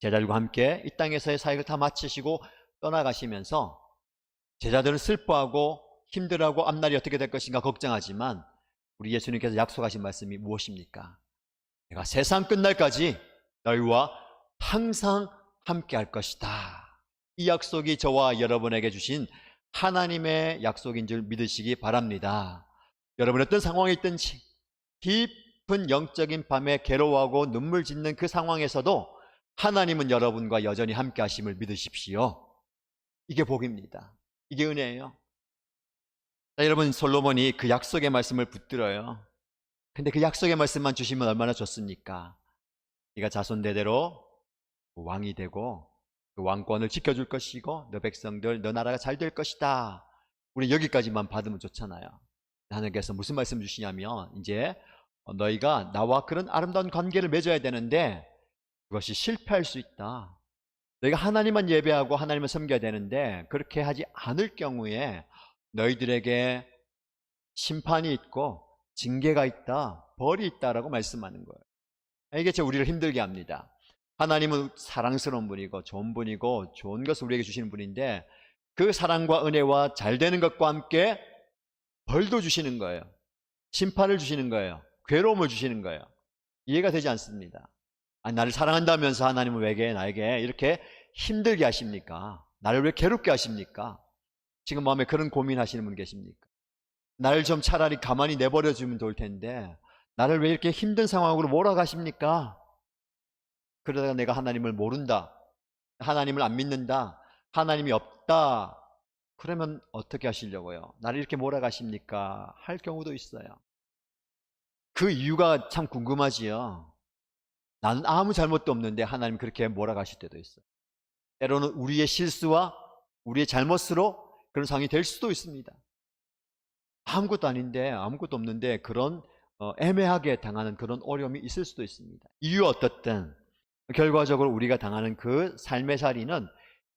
제자들과 함께 이 땅에서의 사역을 다 마치시고 떠나가시면서 제자들은 슬퍼하고 힘들어하고 앞날이 어떻게 될 것인가 걱정하지만 우리 예수님께서 약속하신 말씀이 무엇입니까? 내가 세상 끝날까지 너희와 항상 함께 할 것이다. 이 약속이 저와 여러분에게 주신 하나님의 약속인 줄 믿으시기 바랍니다. 여러분 어떤 상황에 있든지 깊은 영적인 밤에 괴로워하고 눈물 짓는 그 상황에서도 하나님은 여러분과 여전히 함께 하심을 믿으십시오. 이게 복입니다. 이게 은혜예요. 자, 여러분, 솔로몬이 그 약속의 말씀을 붙들어요. 근데 그 약속의 말씀만 주시면 얼마나 좋습니까? 네가 자손 대대로 왕이 되고 그 왕권을 지켜줄 것이고 너 백성들, 너 나라가 잘 될 것이다. 우리 여기까지만 받으면 좋잖아요. 하나님께서 무슨 말씀 주시냐면 이제 너희가 나와 그런 아름다운 관계를 맺어야 되는데 그것이 실패할 수 있다. 너희가 하나님만 예배하고 하나님을 섬겨야 되는데 그렇게 하지 않을 경우에 너희들에게 심판이 있고 징계가 있다, 벌이 있다라고 말씀하는 거예요. 이게 진짜 우리를 힘들게 합니다. 하나님은 사랑스러운 분이고 좋은 분이고 좋은 것을 우리에게 주시는 분인데 그 사랑과 은혜와 잘 되는 것과 함께 벌도 주시는 거예요. 심판을 주시는 거예요. 괴로움을 주시는 거예요. 이해가 되지 않습니다. 아니, 나를 사랑한다면서 하나님은 왜 나에게 이렇게 힘들게 하십니까? 나를 왜 괴롭게 하십니까? 지금 마음에 그런 고민하시는 분 계십니까? 나를 좀 차라리 가만히 내버려 주면 좋을 텐데 나를 왜 이렇게 힘든 상황으로 몰아가십니까? 그러다가 내가 하나님을 모른다, 하나님을 안 믿는다, 하나님이 없다, 그러면 어떻게 하시려고요? 나를 이렇게 몰아가십니까? 할 경우도 있어요. 그 이유가 참 궁금하지요. 나는 아무 잘못도 없는데 하나님 그렇게 몰아가실 때도 있어요. 때로는 우리의 실수와 우리의 잘못으로 그런 상황이 될 수도 있습니다. 아무것도 아닌데, 아무것도 없는데 그런 애매하게 당하는 그런 어려움이 있을 수도 있습니다. 이유 어떻든 결과적으로 우리가 당하는 그 삶의 자리는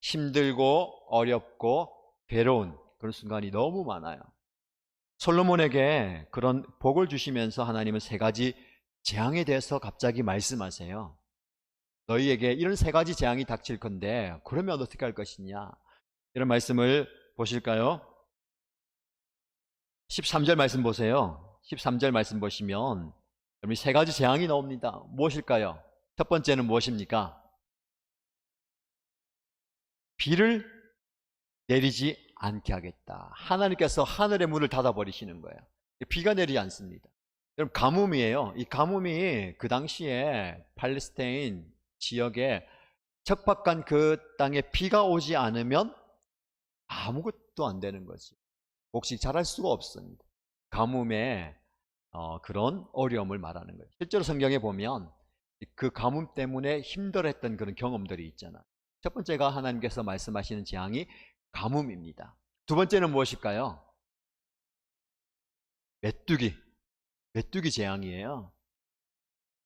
힘들고 어렵고 괴로운 그런 순간이 너무 많아요. 솔로몬에게 그런 복을 주시면서 하나님은 세 가지 재앙에 대해서 갑자기 말씀하세요. 너희에게 이런 세 가지 재앙이 닥칠 건데 그러면 어떻게 할 것이냐, 이런 말씀을 보실까요? 13절 말씀 보세요. 13절 말씀 보시면 여러분 세 가지 재앙이 나옵니다. 무엇일까요? 첫 번째는 무엇입니까? 비를 내리지 않게 하겠다. 하나님께서 하늘의 문을 닫아버리시는 거예요. 비가 내리지 않습니다. 여러분 가뭄이에요. 이 가뭄이 그 당시에 팔레스타인 지역에 척박한 그 땅에 비가 오지 않으면 아무것도 안 되는 거지. 곡식 자랄 수가 없습니다. 가뭄의 그런 어려움을 말하는 거예요. 실제로 성경에 보면 그 가뭄 때문에 힘들었던 그런 경험들이 있잖아요. 첫 번째가 하나님께서 말씀하시는 재앙이 가뭄입니다. 두 번째는 무엇일까요? 메뚜기 재앙이에요.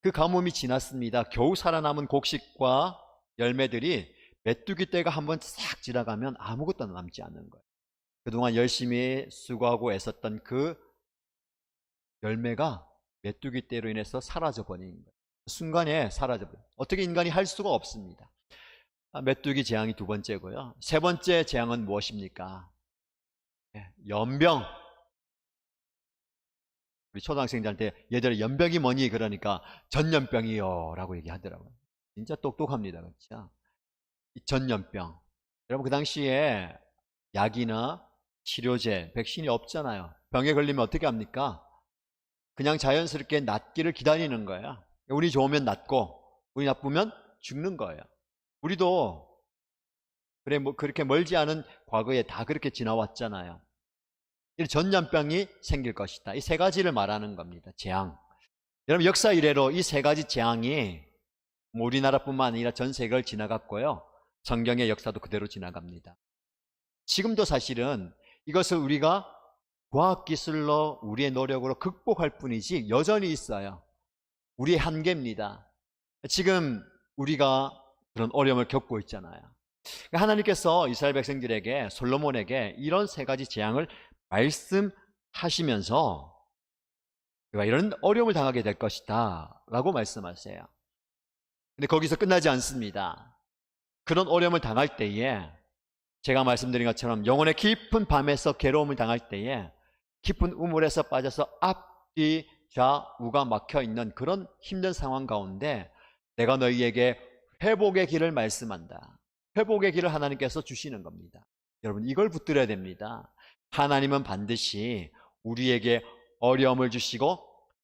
그 가뭄이 지났습니다. 겨우 살아남은 곡식과 열매들이 메뚜기 떼가 한번 싹 지나가면 아무것도 남지 않는 거예요. 그동안 열심히 수고하고 애썼던 그 열매가 메뚜기 떼로 인해서 사라져 버리는 거예요. 순간에 사라져 버려요. 어떻게 인간이 할 수가 없습니다. 메뚜기 재앙이 두 번째고요. 세 번째 재앙은 무엇입니까? 연병. 우리 초등학생들한테 얘들아 연병이 뭐니? 그러니까 전염병이요 라고 얘기하더라고요. 진짜 똑똑합니다. 그렇죠? 이 전염병. 여러분 그 당시에 약이나 치료제, 백신이 없잖아요. 병에 걸리면 어떻게 합니까? 그냥 자연스럽게 낫기를 기다리는 거예요. 운이 좋으면 낫고 운이 나쁘면 죽는 거예요. 우리도 그렇게 멀지 않은 과거에 다 그렇게 지나왔잖아요. 이 전염병이 생길 것이다. 이 세 가지를 말하는 겁니다. 재앙. 여러분 역사 이래로 이 세 가지 재앙이 우리나라뿐만 아니라 전 세계를 지나갔고요. 성경의 역사도 그대로 지나갑니다. 지금도 사실은 이것을 우리가 과학기술로 우리의 노력으로 극복할 뿐이지 여전히 있어요. 우리의 한계입니다. 지금 우리가 그런 어려움을 겪고 있잖아요. 하나님께서 이스라엘 백성들에게 솔로몬에게 이런 세 가지 재앙을 말씀하시면서 우리가 이런 어려움을 당하게 될 것이다 라고 말씀하세요. 근데 거기서 끝나지 않습니다. 그런 어려움을 당할 때에 제가 말씀드린 것처럼 영혼의 깊은 밤에서 괴로움을 당할 때에 깊은 우물에서 빠져서 앞뒤 좌우가 막혀있는 그런 힘든 상황 가운데 내가 너희에게 회복의 길을 말씀한다. 회복의 길을 하나님께서 주시는 겁니다. 여러분 이걸 붙들어야 됩니다. 하나님은 반드시 우리에게 어려움을 주시고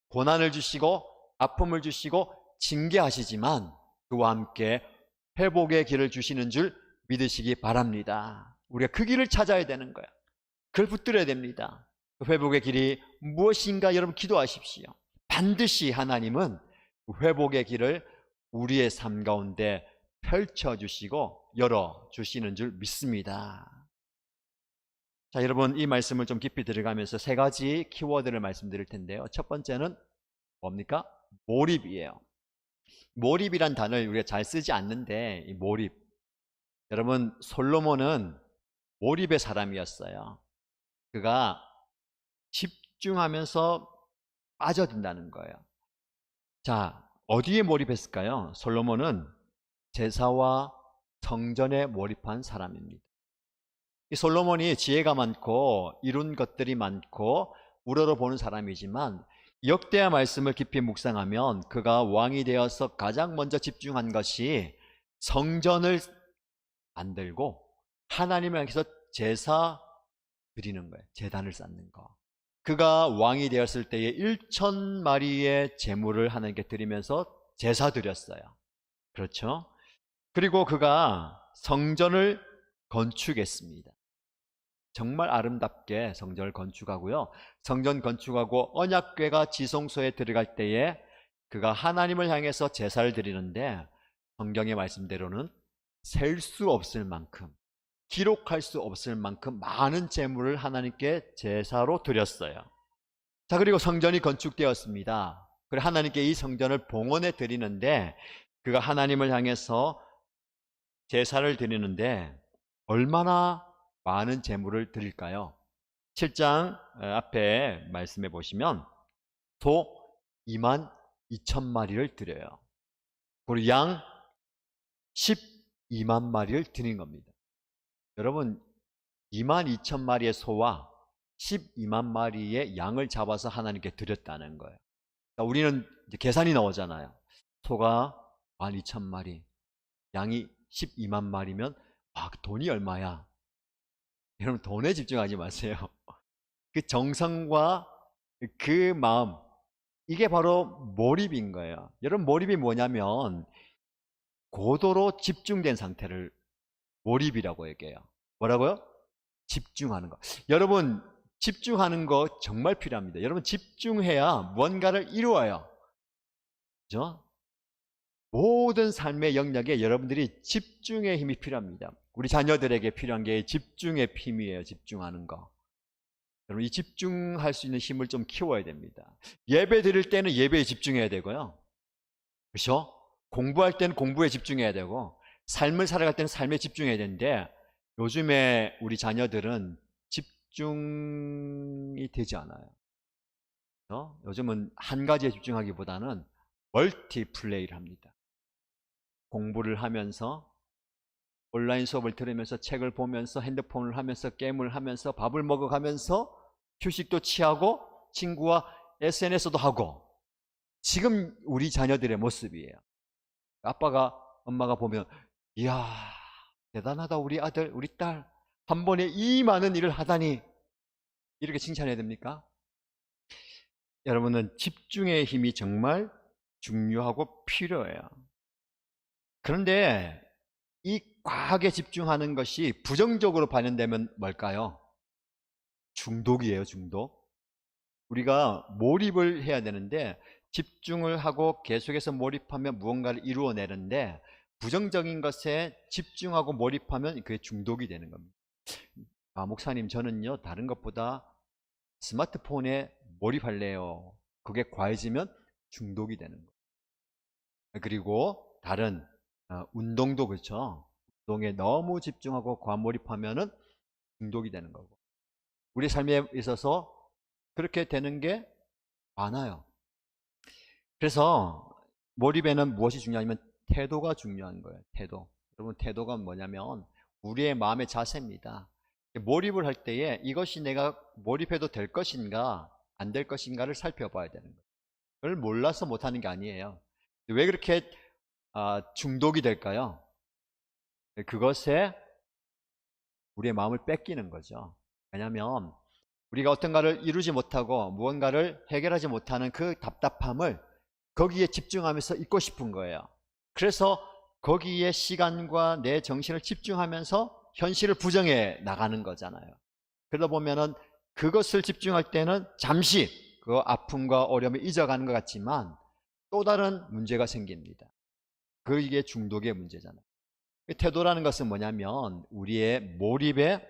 고난을 주시고 아픔을 주시고 징계하시지만 그와 함께 회복의 길을 주시는 줄 믿으시기 바랍니다. 우리가 그 길을 찾아야 되는 거예요. 그걸 붙들어야 됩니다. 그 회복의 길이 무엇인가 여러분 기도하십시오. 반드시 하나님은 회복의 길을 우리의 삶 가운데 펼쳐주시고 열어주시는 줄 믿습니다. 자, 여러분 이 말씀을 좀 깊이 들어가면서 세 가지 키워드를 말씀드릴 텐데요. 첫 번째는 뭡니까? 몰입이에요. 몰입이란 단어를 우리가 잘 쓰지 않는데 이 몰입. 여러분 솔로몬은 몰입의 사람이었어요. 그가 집중하면서 빠져든다는 거예요. 자, 어디에 몰입했을까요? 솔로몬은 제사와 성전에 몰입한 사람입니다. 이 솔로몬이 지혜가 많고 이룬 것들이 많고 우러러보는 사람이지만 역대하 말씀을 깊이 묵상하면 그가 왕이 되어서 가장 먼저 집중한 것이 성전을 만들고 하나님을 향해서 제사 드리는 거예요. 제단을 쌓는 거. 그가 왕이 되었을 때에 1,000마리의 제물을 하나님께 드리면서 제사 드렸어요. 그렇죠? 그리고 그가 성전을 건축했습니다. 정말 아름답게 성전을 건축하고요. 성전 건축하고 언약궤가 지성소에 들어갈 때에 그가 하나님을 향해서 제사를 드리는데 성경의 말씀대로는 셀 수 없을 만큼 기록할 수 없을 만큼 많은 제물을 하나님께 제사로 드렸어요. 자, 그리고 성전이 건축되었습니다. 그리고 하나님께 이 성전을 봉헌해 드리는데 그가 하나님을 향해서 제사를 드리는데 얼마나 많은 제물을 드릴까요? 7장 앞에 말씀해 보시면 소 22,000마리를 드려요. 그리고 양 12만 마리를 드린 겁니다. 여러분 22,000마리의 소와 12만 마리의 양을 잡아서 하나님께 드렸다는 거예요. 그러니까 우리는 이제 계산이 나오잖아요. 소가 12,000마리, 양이 12만 마리면 그 돈이 얼마야? 여러분 돈에 집중하지 마세요. 그 정성과 그 마음, 이게 바로 몰입인 거예요. 여러분 몰입이 뭐냐면 고도로 집중된 상태를 몰입이라고 얘기해요. 뭐라고요? 집중하는 거. 여러분 집중하는 거 정말 필요합니다. 여러분 집중해야 뭔가를 이루어요. 그죠? 모든 삶의 영역에 여러분들이 집중의 힘이 필요합니다. 우리 자녀들에게 필요한 게 집중의 힘이에요. 집중하는 거. 여러분 이 집중할 수 있는 힘을 좀 키워야 됩니다. 예배 드릴 때는 예배에 집중해야 되고요. 그렇죠? 공부할 때는 공부에 집중해야 되고 삶을 살아갈 때는 삶에 집중해야 되는데 요즘에 우리 자녀들은 집중이 되지 않아요. 그렇죠? 요즘은 한 가지에 집중하기보다는 멀티플레이를 합니다. 공부를 하면서 온라인 수업을 들으면서 책을 보면서 핸드폰을 하면서 게임을 하면서 밥을 먹어가면서 휴식도 취하고 친구와 SNS도 하고 지금 우리 자녀들의 모습이에요. 아빠가 엄마가 보면 이야 대단하다 우리 아들 우리 딸 한 번에 이 많은 일을 하다니 이렇게 칭찬해야 됩니까? 여러분은 집중의 힘이 정말 중요하고 필요해요. 그런데 이 과하게 집중하는 것이 부정적으로 반영되면 뭘까요? 중독이에요, 중독. 우리가 몰입을 해야 되는데 집중을 하고 계속해서 몰입하면 무언가를 이루어내는데 부정적인 것에 집중하고 몰입하면 그게 중독이 되는 겁니다. 목사님 저는요 다른 것보다 스마트폰에 몰입할래요. 그게 과해지면 중독이 되는 거예요. 그리고 다른 운동도 그렇죠. 운동에 너무 집중하고 과몰입하면은 중독이 되는 거고 우리 삶에 있어서 그렇게 되는 게 많아요. 그래서 몰입에는 무엇이 중요하냐면 태도가 중요한 거예요. 태도. 여러분 태도가 뭐냐면 우리의 마음의 자세입니다. 몰입을 할 때에 이것이 내가 몰입해도 될 것인가 안 될 것인가를 살펴봐야 되는 거예요. 그걸 몰라서 못하는 게 아니에요. 왜 그렇게 중독이 될까요? 그것에 우리의 마음을 뺏기는 거죠. 왜냐하면 우리가 어떤가를 이루지 못하고 무언가를 해결하지 못하는 그 답답함을 거기에 집중하면서 잊고 싶은 거예요. 그래서 거기에 시간과 내 정신을 집중하면서 현실을 부정해 나가는 거잖아요. 그러다 보면은 그것을 집중할 때는 잠시 그 아픔과 어려움을 잊어가는 것 같지만 또 다른 문제가 생깁니다. 그게 중독의 문제잖아요. 태도라는 것은 뭐냐면 우리의 몰입의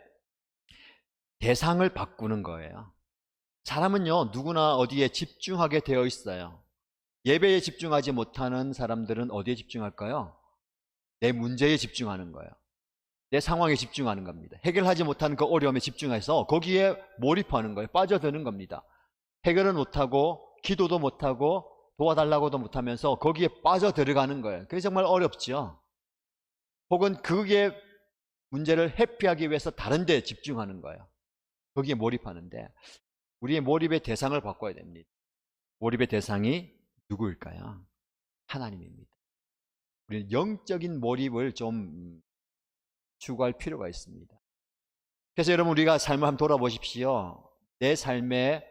대상을 바꾸는 거예요. 사람은요 누구나 어디에 집중하게 되어 있어요. 예배에 집중하지 못하는 사람들은 어디에 집중할까요? 내 문제에 집중하는 거예요. 내 상황에 집중하는 겁니다. 해결하지 못하는 그 어려움에 집중해서 거기에 몰입하는 거예요. 빠져드는 겁니다. 해결은 못하고 기도도 못하고 도와달라고도 못하면서 거기에 빠져들어가는 거예요. 그게 정말 어렵죠. 혹은 그게 문제를 회피하기 위해서 다른 데 집중하는 거예요. 거기에 몰입하는데 우리의 몰입의 대상을 바꿔야 됩니다. 몰입의 대상이 누구일까요? 하나님입니다. 우리는 영적인 몰입을 좀 추구할 필요가 있습니다. 그래서 여러분 우리가 삶을 한번 돌아보십시오. 내 삶에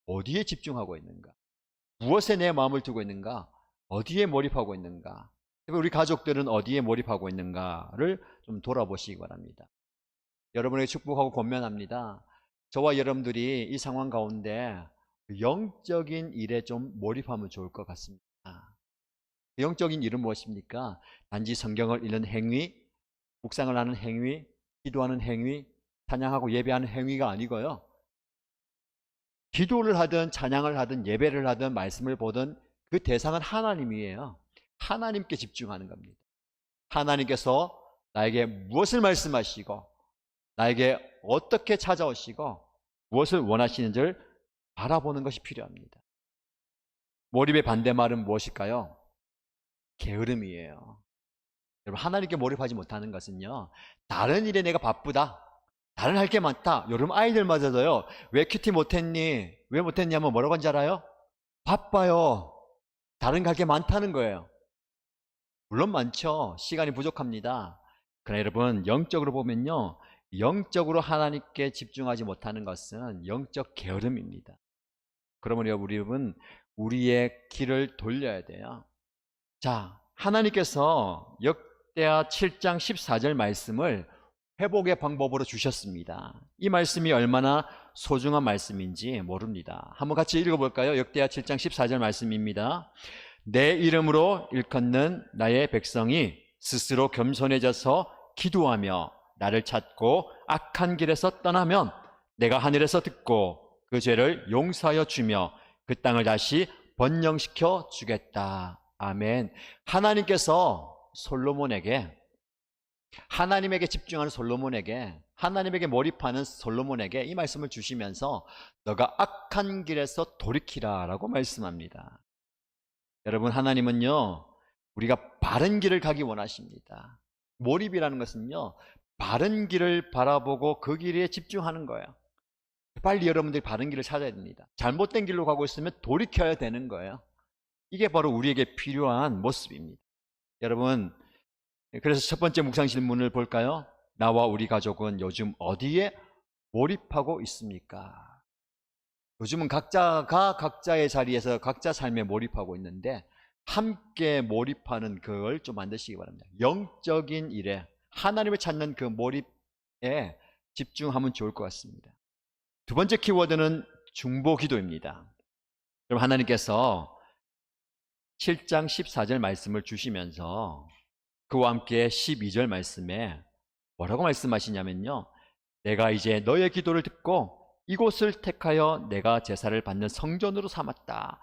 어디에 집중하고 있는가? 무엇에 내 마음을 두고 있는가? 어디에 몰입하고 있는가? 우리 가족들은 어디에 몰입하고 있는가를 좀 돌아보시기 바랍니다. 여러분에게 축복하고 권면합니다. 저와 여러분들이 이 상황 가운데 영적인 일에 좀 몰입하면 좋을 것 같습니다. 영적인 일은 무엇입니까? 단지 성경을 읽는 행위, 묵상을 하는 행위, 기도하는 행위, 찬양하고 예배하는 행위가 아니고요. 기도를 하든 찬양을 하든 예배를 하든 말씀을 보든 그 대상은 하나님이에요. 하나님께 집중하는 겁니다. 하나님께서 나에게 무엇을 말씀하시고 나에게 어떻게 찾아오시고 무엇을 원하시는지를 바라보는 것이 필요합니다. 몰입의 반대말은 무엇일까요? 게으름이에요. 여러분, 하나님께 몰입하지 못하는 것은요, 다른 일에 내가 바쁘다, 다른 할 게 많다. 여러분, 아이들마저도요, 왜 큐티 못했니? 왜 못했니 하면 뭐라고 하는지 알아요? 바빠요. 다른 거 할 게 많다는 거예요. 물론 많죠. 시간이 부족합니다. 그러나 여러분, 영적으로 보면요, 영적으로 하나님께 집중하지 못하는 것은 영적 게으름입니다. 그러면 우리는 우리의 길을 돌려야 돼요. 자, 하나님께서 역대하 7장 14절 말씀을 회복의 방법으로 주셨습니다. 이 말씀이 얼마나 소중한 말씀인지 모릅니다. 한번 같이 읽어볼까요? 역대하 7장 14절 말씀입니다. 내 이름으로 일컫는 나의 백성이 스스로 겸손해져서 기도하며 나를 찾고 악한 길에서 떠나면 내가 하늘에서 듣고 그 죄를 용서하여 주며 그 땅을 다시 번영시켜 주겠다. 아멘. 하나님께서 솔로몬에게, 하나님에게 집중하는 솔로몬에게, 하나님에게 몰입하는 솔로몬에게 이 말씀을 주시면서 너가 악한 길에서 돌이키라 라고 말씀합니다. 여러분, 하나님은요, 우리가 바른 길을 가기 원하십니다. 몰입이라는 것은요, 바른 길을 바라보고 그 길에 집중하는 거예요. 빨리 여러분들이 바른 길을 찾아야 됩니다. 잘못된 길로 가고 있으면 돌이켜야 되는 거예요. 이게 바로 우리에게 필요한 모습입니다. 여러분, 그래서 첫 번째 묵상 질문을 볼까요? 나와 우리 가족은 요즘 어디에 몰입하고 있습니까? 요즘은 각자가 각자의 자리에서 각자 삶에 몰입하고 있는데 함께 몰입하는 그걸 좀 만드시기 바랍니다. 영적인 일에 하나님을 찾는 그 몰입에 집중하면 좋을 것 같습니다. 두 번째 키워드는 중보기도입니다. 그럼 하나님께서 7장 14절 말씀을 주시면서 그와 함께 12절 말씀에 뭐라고 말씀하시냐면요, 내가 이제 너의 기도를 듣고 이곳을 택하여 내가 제사를 받는 성전으로 삼았다.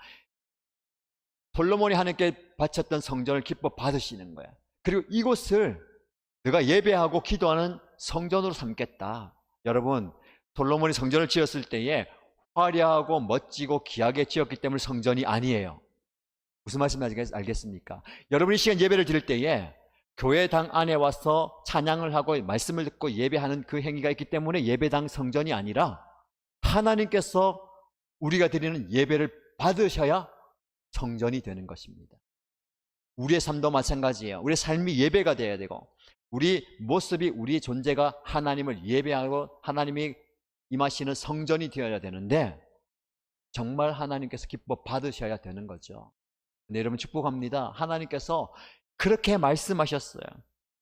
솔로몬이 하나님께 바쳤던 성전을 기뻐 받으시는 거야. 그리고 이곳을 내가 예배하고 기도하는 성전으로 삼겠다. 여러분, 솔로몬이 성전을 지었을 때에 화려하고 멋지고 귀하게 지었기 때문에 성전이 아니에요. 무슨 말씀인지 알겠습니까? 여러분이 시간 예배를 드릴 때에 교회당 안에 와서 찬양을 하고 말씀을 듣고 예배하는 그 행위가 있기 때문에 예배당 성전이 아니라 하나님께서 우리가 드리는 예배를 받으셔야 성전이 되는 것입니다. 우리의 삶도 마찬가지예요. 우리의 삶이 예배가 되어야 되고 우리 모습이, 우리의 존재가 하나님을 예배하고 하나님이 임하시는 성전이 되어야 되는데 정말 하나님께서 기뻐 받으셔야 되는 거죠. 네, 여러분 축복합니다. 하나님께서 그렇게 말씀하셨어요.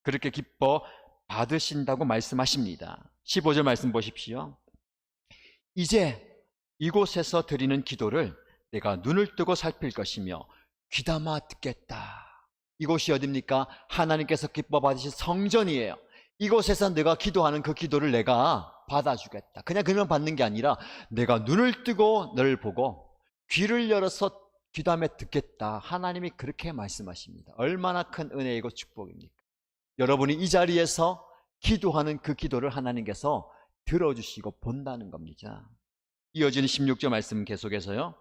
그렇게 기뻐 받으신다고 말씀하십니다. 15절 말씀 보십시오. 이제 이곳에서 드리는 기도를 내가 눈을 뜨고 살필 것이며 귀담아 듣겠다. 이곳이 어딥니까? 하나님께서 기뻐 받으신 성전이에요. 이곳에서 내가 기도하는 그 기도를 내가 받아주겠다. 그냥 받는 게 아니라 내가 눈을 뜨고 너를 보고 귀를 열어서 귀담아 듣겠다. 하나님이 그렇게 말씀하십니다. 얼마나 큰 은혜이고 축복입니까? 여러분이 이 자리에서 기도하는 그 기도를 하나님께서 들어주시고 본다는 겁니다. 이어지는 16절 말씀 계속해서요.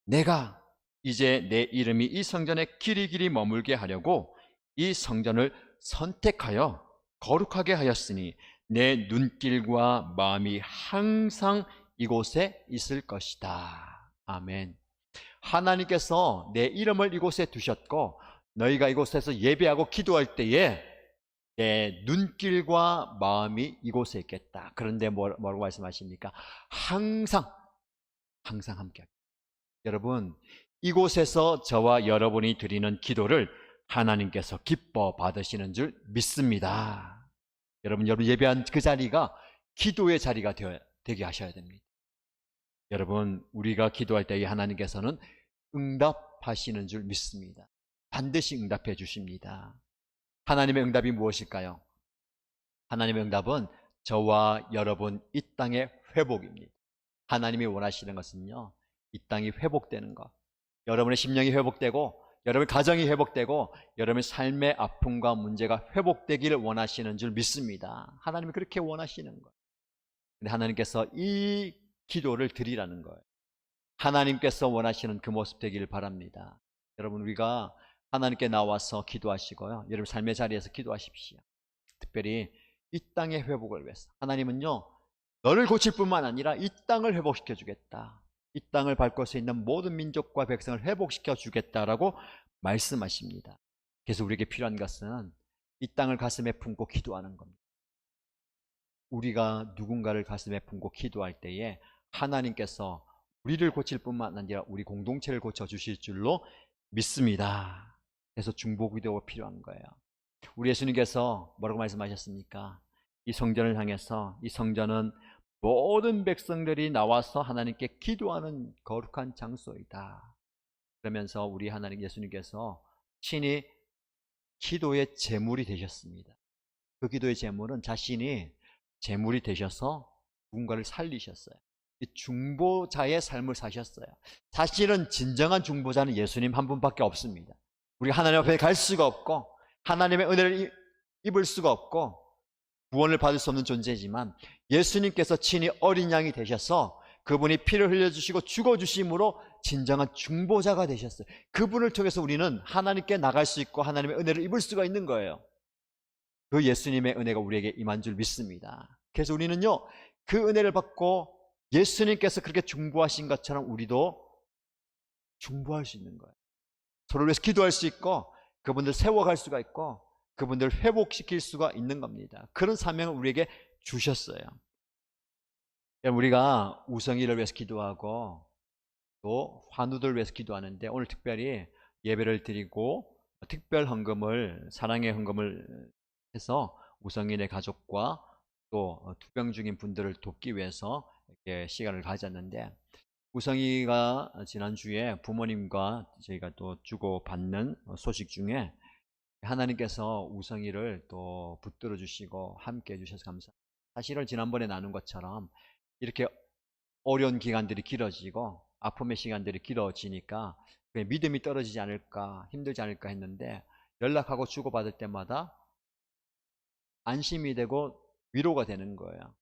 내가 이제 내 이름이 이 성전에 길이길이 머물게 하려고 이 성전을 선택하여 거룩하게 하였으니 내 눈길과 마음이 항상 이곳에 있을 것이다. 아멘. 하나님께서 내 이름을 이곳에 두셨고 너희가 이곳에서 예배하고 기도할 때에 내 눈길과 마음이 이곳에 있겠다. 그런데 뭐라고 말씀하십니까? 항상 함께. 여러분, 이곳에서 저와 여러분이 드리는 기도를 하나님께서 기뻐 받으시는 줄 믿습니다. 여러분 예배한 그 자리가 기도의 자리가 되게 하셔야 됩니다. 여러분, 우리가 기도할 때에 하나님께서는 응답하시는 줄 믿습니다. 반드시 응답해 주십니다. 하나님의 응답이 무엇일까요? 하나님의 응답은 저와 여러분 이 땅의 회복입니다. 하나님이 원하시는 것은요, 이 땅이 회복되는 것, 여러분의 심령이 회복되고 여러분의 가정이 회복되고 여러분의 삶의 아픔과 문제가 회복되기를 원하시는 줄 믿습니다. 하나님이 그렇게 원하시는 것. 근데 하나님께서 이 기도를 드리라는 거예요. 하나님께서 원하시는 그 모습 되기를 바랍니다. 여러분, 우리가 하나님께 나와서 기도하시고요. 여러분 삶의 자리에서 기도하십시오. 특별히 이 땅의 회복을 위해서. 하나님은요, 너를 고칠 뿐만 아니라 이 땅을 회복시켜 주겠다. 이 땅을 밟고 서 있는 모든 민족과 백성을 회복시켜 주겠다라고 말씀하십니다. 그래서 우리에게 필요한 것은 이 땅을 가슴에 품고 기도하는 겁니다. 우리가 누군가를 가슴에 품고 기도할 때에 하나님께서 우리를 고칠 뿐만 아니라 우리 공동체를 고쳐주실 줄로 믿습니다. 그래서 중보기도가 필요한 거예요. 우리 예수님께서 뭐라고 말씀하셨습니까? 이 성전을 향해서, 이 성전은 모든 백성들이 나와서 하나님께 기도하는 거룩한 장소이다. 그러면서 우리 하나님 예수님께서 친히 기도의 제물이 되셨습니다. 그 기도의 제물은 자신이 제물이 되셔서 누군가를 살리셨어요. 이 중보자의 삶을 사셨어요. 사실은 진정한 중보자는 예수님 한 분밖에 없습니다. 우리가 하나님 앞에 갈 수가 없고 하나님의 은혜를 입을 수가 없고 구원을 받을 수 없는 존재지만 예수님께서 친히 어린 양이 되셔서 그분이 피를 흘려주시고 죽어주심으로 진정한 중보자가 되셨어요. 그분을 통해서 우리는 하나님께 나갈 수 있고 하나님의 은혜를 입을 수가 있는 거예요. 그 예수님의 은혜가 우리에게 임한 줄 믿습니다. 그래서 우리는요, 그 은혜를 받고 예수님께서 그렇게 중보하신 것처럼 우리도 중보할 수 있는 거예요. 서로를 위해서 기도할 수 있고 그분들 세워갈 수가 있고 그분들을 회복시킬 수가 있는 겁니다. 그런 사명을 우리에게 주셨어요. 우리가 우성이를 위해서 기도하고 또 환우들을 위해서 기도하는데 오늘 특별히 예배를 드리고 특별 헌금을, 사랑의 헌금을 해서 우성인의 가족과 또 투병 중인 분들을 돕기 위해서 이렇게 시간을 가졌는데, 우성이가 지난주에 부모님과 저희가 또 주고받는 소식 중에 하나님께서 우성이를 또 붙들어 주시고 함께 해주셔서 감사합니다. 사실은 지난번에 나눈 것처럼 이렇게 어려운 기간들이 길어지고 아픔의 시간들이 길어지니까 믿음이 떨어지지 않을까, 힘들지 않을까 했는데 연락하고 주고받을 때마다 안심이 되고 위로가 되는 거예요.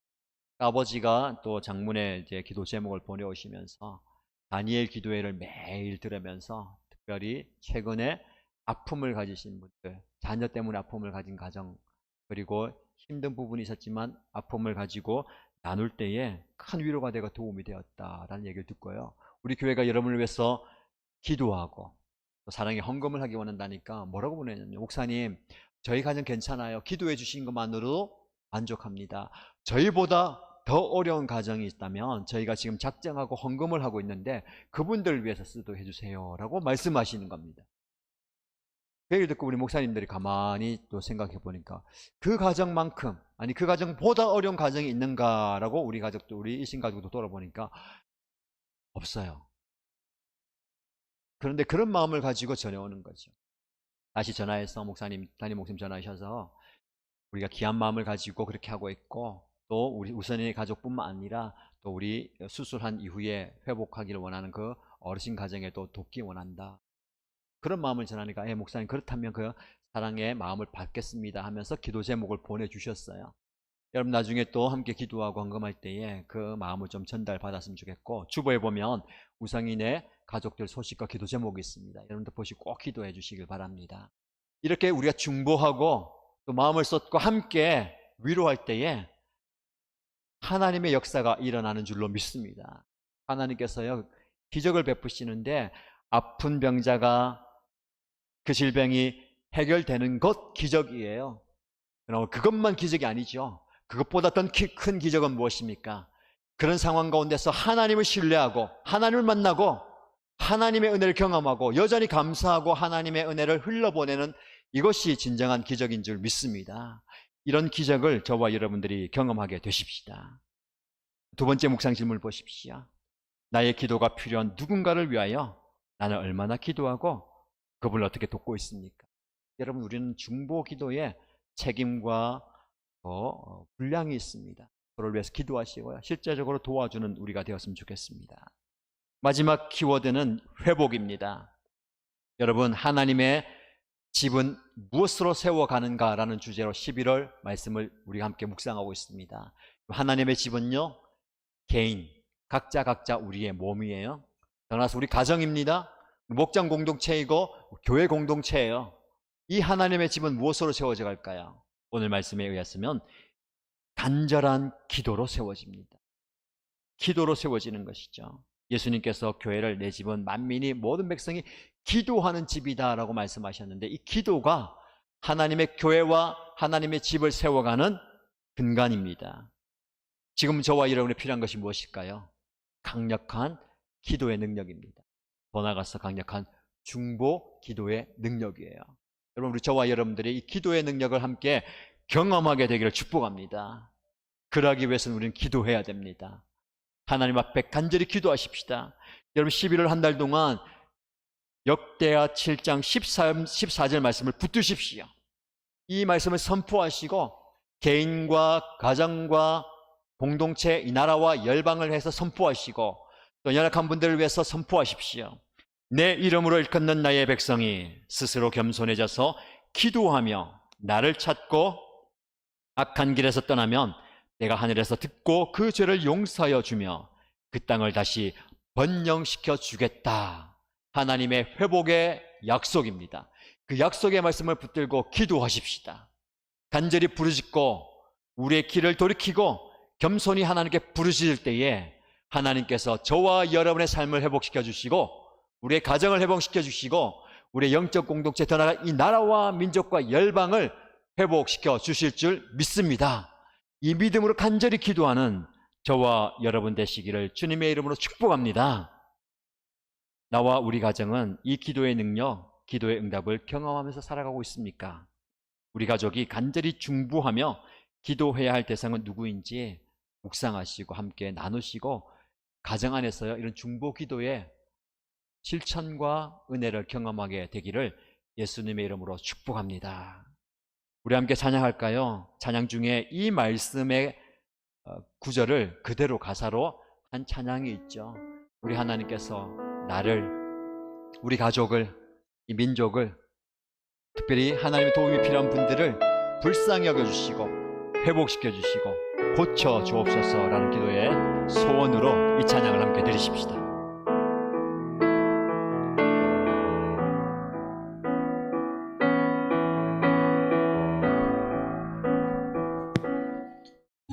아버지가 또 장문의 이제 기도 제목을 보내오시면서 다니엘 기도회를 매일 들으면서 특별히 최근에 아픔을 가지신 분들, 자녀 때문에 아픔을 가진 가정, 그리고 힘든 부분이 있었지만 아픔을 가지고 나눌 때에 큰 위로가 되고 도움이 되었다라는 얘기를 듣고요. 우리 교회가 여러분을 위해서 기도하고 또 사랑의 헌금을 하기 원한다니까 뭐라고 보내냐면, 목사님 저희 가정 괜찮아요. 기도해 주신 것만으로도 만족합니다. 저희보다 더 어려운 가정이 있다면 저희가 지금 작정하고 헌금을 하고 있는데 그분들을 위해서 쓰도록 해주세요 라고 말씀하시는 겁니다. 그 얘기를 듣고 우리 목사님들이 가만히 또 생각해 보니까 그 가정만큼, 아니 그 가정보다 어려운 가정이 있는가라고 우리 가족도, 우리 일신 가족도 돌아보니까 없어요. 그런데 그런 마음을 가지고 전해오는 거죠. 다시 전화해서 목사님, 담임 목사님 전화하셔서 우리가 귀한 마음을 가지고 그렇게 하고 있고 또 우리 우선의 가족뿐만 아니라 또 우리 수술한 이후에 회복하기를 원하는 그 어르신 가정에도 돕기 원한다. 그런 마음을 전하니까 목사님 그렇다면 그 사랑의 마음을 받겠습니다 하면서 기도 제목을 보내주셨어요. 여러분 나중에 또 함께 기도하고 헌금할 때에 그 마음을 좀 전달받았으면 좋겠고, 주보에 보면 우상인의 가족들 소식과 기도 제목이 있습니다. 여러분들 보시고 꼭 기도해 주시길 바랍니다. 이렇게 우리가 중보하고 또 마음을 쏟고 함께 위로할 때에 하나님의 역사가 일어나는 줄로 믿습니다. 하나님께서요 기적을 베푸시는데 아픈 병자가 그 질병이 해결되는 것 기적이에요. 그러나 그것만 기적이 아니죠. 그것보다 더 큰 기적은 무엇입니까? 그런 상황 가운데서 하나님을 신뢰하고 하나님을 만나고 하나님의 은혜를 경험하고 여전히 감사하고 하나님의 은혜를 흘러보내는, 이것이 진정한 기적인 줄 믿습니다. 이런 기적을 저와 여러분들이 경험하게 되십시다. 두 번째 묵상 질문을 보십시오. 나의 기도가 필요한 누군가를 위하여 나는 얼마나 기도하고 그분을 어떻게 돕고 있습니까? 여러분, 우리는 중보 기도에 책임과 분량이 있습니다. 그를 위해서 기도하시고요, 실제적으로 도와주는 우리가 되었으면 좋겠습니다. 마지막 키워드는 회복입니다. 여러분, 하나님의 집은 무엇으로 세워가는가라는 주제로 11월 말씀을 우리가 함께 묵상하고 있습니다. 하나님의 집은요, 개인, 각자 우리의 몸이에요. 따라서 우리 가정입니다. 목장 공동체이고 교회 공동체예요. 이 하나님의 집은 무엇으로 세워져 갈까요? 오늘 말씀에 의했으면 간절한 기도로 세워집니다. 기도로 세워지는 것이죠. 예수님께서 교회를 내 집은 만민이 모든 백성이 기도하는 집이다 라고 말씀하셨는데, 이 기도가 하나님의 교회와 하나님의 집을 세워가는 근간입니다. 지금 저와 여러분이 필요한 것이 무엇일까요? 강력한 기도의 능력입니다. 더 나아가서 강력한 중보 기도의 능력이에요. 여러분, 우리 저와 여러분들이 이 기도의 능력을 함께 경험하게 되기를 축복합니다. 그러기 위해서는 우리는 기도해야 됩니다. 하나님 앞에 간절히 기도하십시다. 여러분, 11월 한 달 동안 역대하 7장 14절 말씀을 붙드십시오. 이 말씀을 선포하시고 개인과 가정과 공동체, 이 나라와 열방을 해서 선포하시고 또 연약한 분들을 위해서 선포하십시오. 내 이름으로 일컫는 나의 백성이 스스로 겸손해져서 기도하며 나를 찾고 악한 길에서 떠나면 내가 하늘에서 듣고 그 죄를 용서하여 주며 그 땅을 다시 번영시켜 주겠다. 하나님의 회복의 약속입니다. 그 약속의 말씀을 붙들고 기도하십시다. 간절히 부르짖고 우리의 길을 돌이키고 겸손히 하나님께 부르짖을 때에 하나님께서 저와 여러분의 삶을 회복시켜 주시고 우리의 가정을 회복시켜 주시고 우리의 영적 공동체, 더 나아가 이 나라와 민족과 열방을 회복시켜 주실 줄 믿습니다. 이 믿음으로 간절히 기도하는 저와 여러분 되시기를 주님의 이름으로 축복합니다. 나와 우리 가정은 이 기도의 능력, 기도의 응답을 경험하면서 살아가고 있습니까? 우리 가족이 간절히 중부하며 기도해야 할 대상은 누구인지 묵상하시고 함께 나누시고 가정 안에서요, 이런 중보 기도의 실천과 은혜를 경험하게 되기를 예수님의 이름으로 축복합니다. 우리 함께 찬양할까요? 찬양 중에 이 말씀의 구절을 그대로 가사로 한 찬양이 있죠. 우리 하나님께서 나를, 우리 가족을, 이 민족을, 특별히 하나님의 도움이 필요한 분들을 불쌍히 여겨주시고 회복시켜 주시고 고쳐 주옵소서라는 기도의 소원으로 이 찬양을 함께 드리십시다.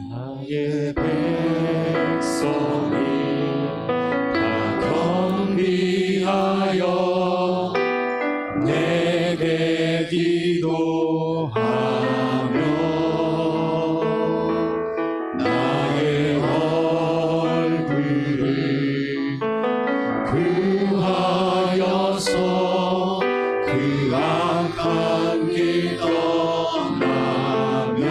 나의 백성이 다 겸비하여 내게 기도하며 나의 얼굴을 구하여서 그 악한 길 떠나며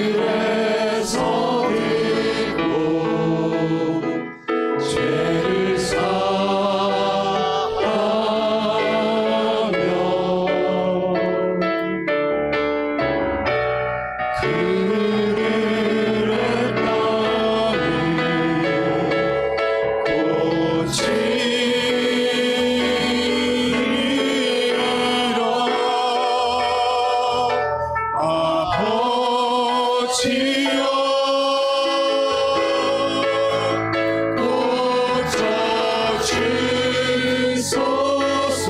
하늘에서 듣고 죄를 사하며 그들의 땅을 고치리라. 아버지여 고쳐주소서.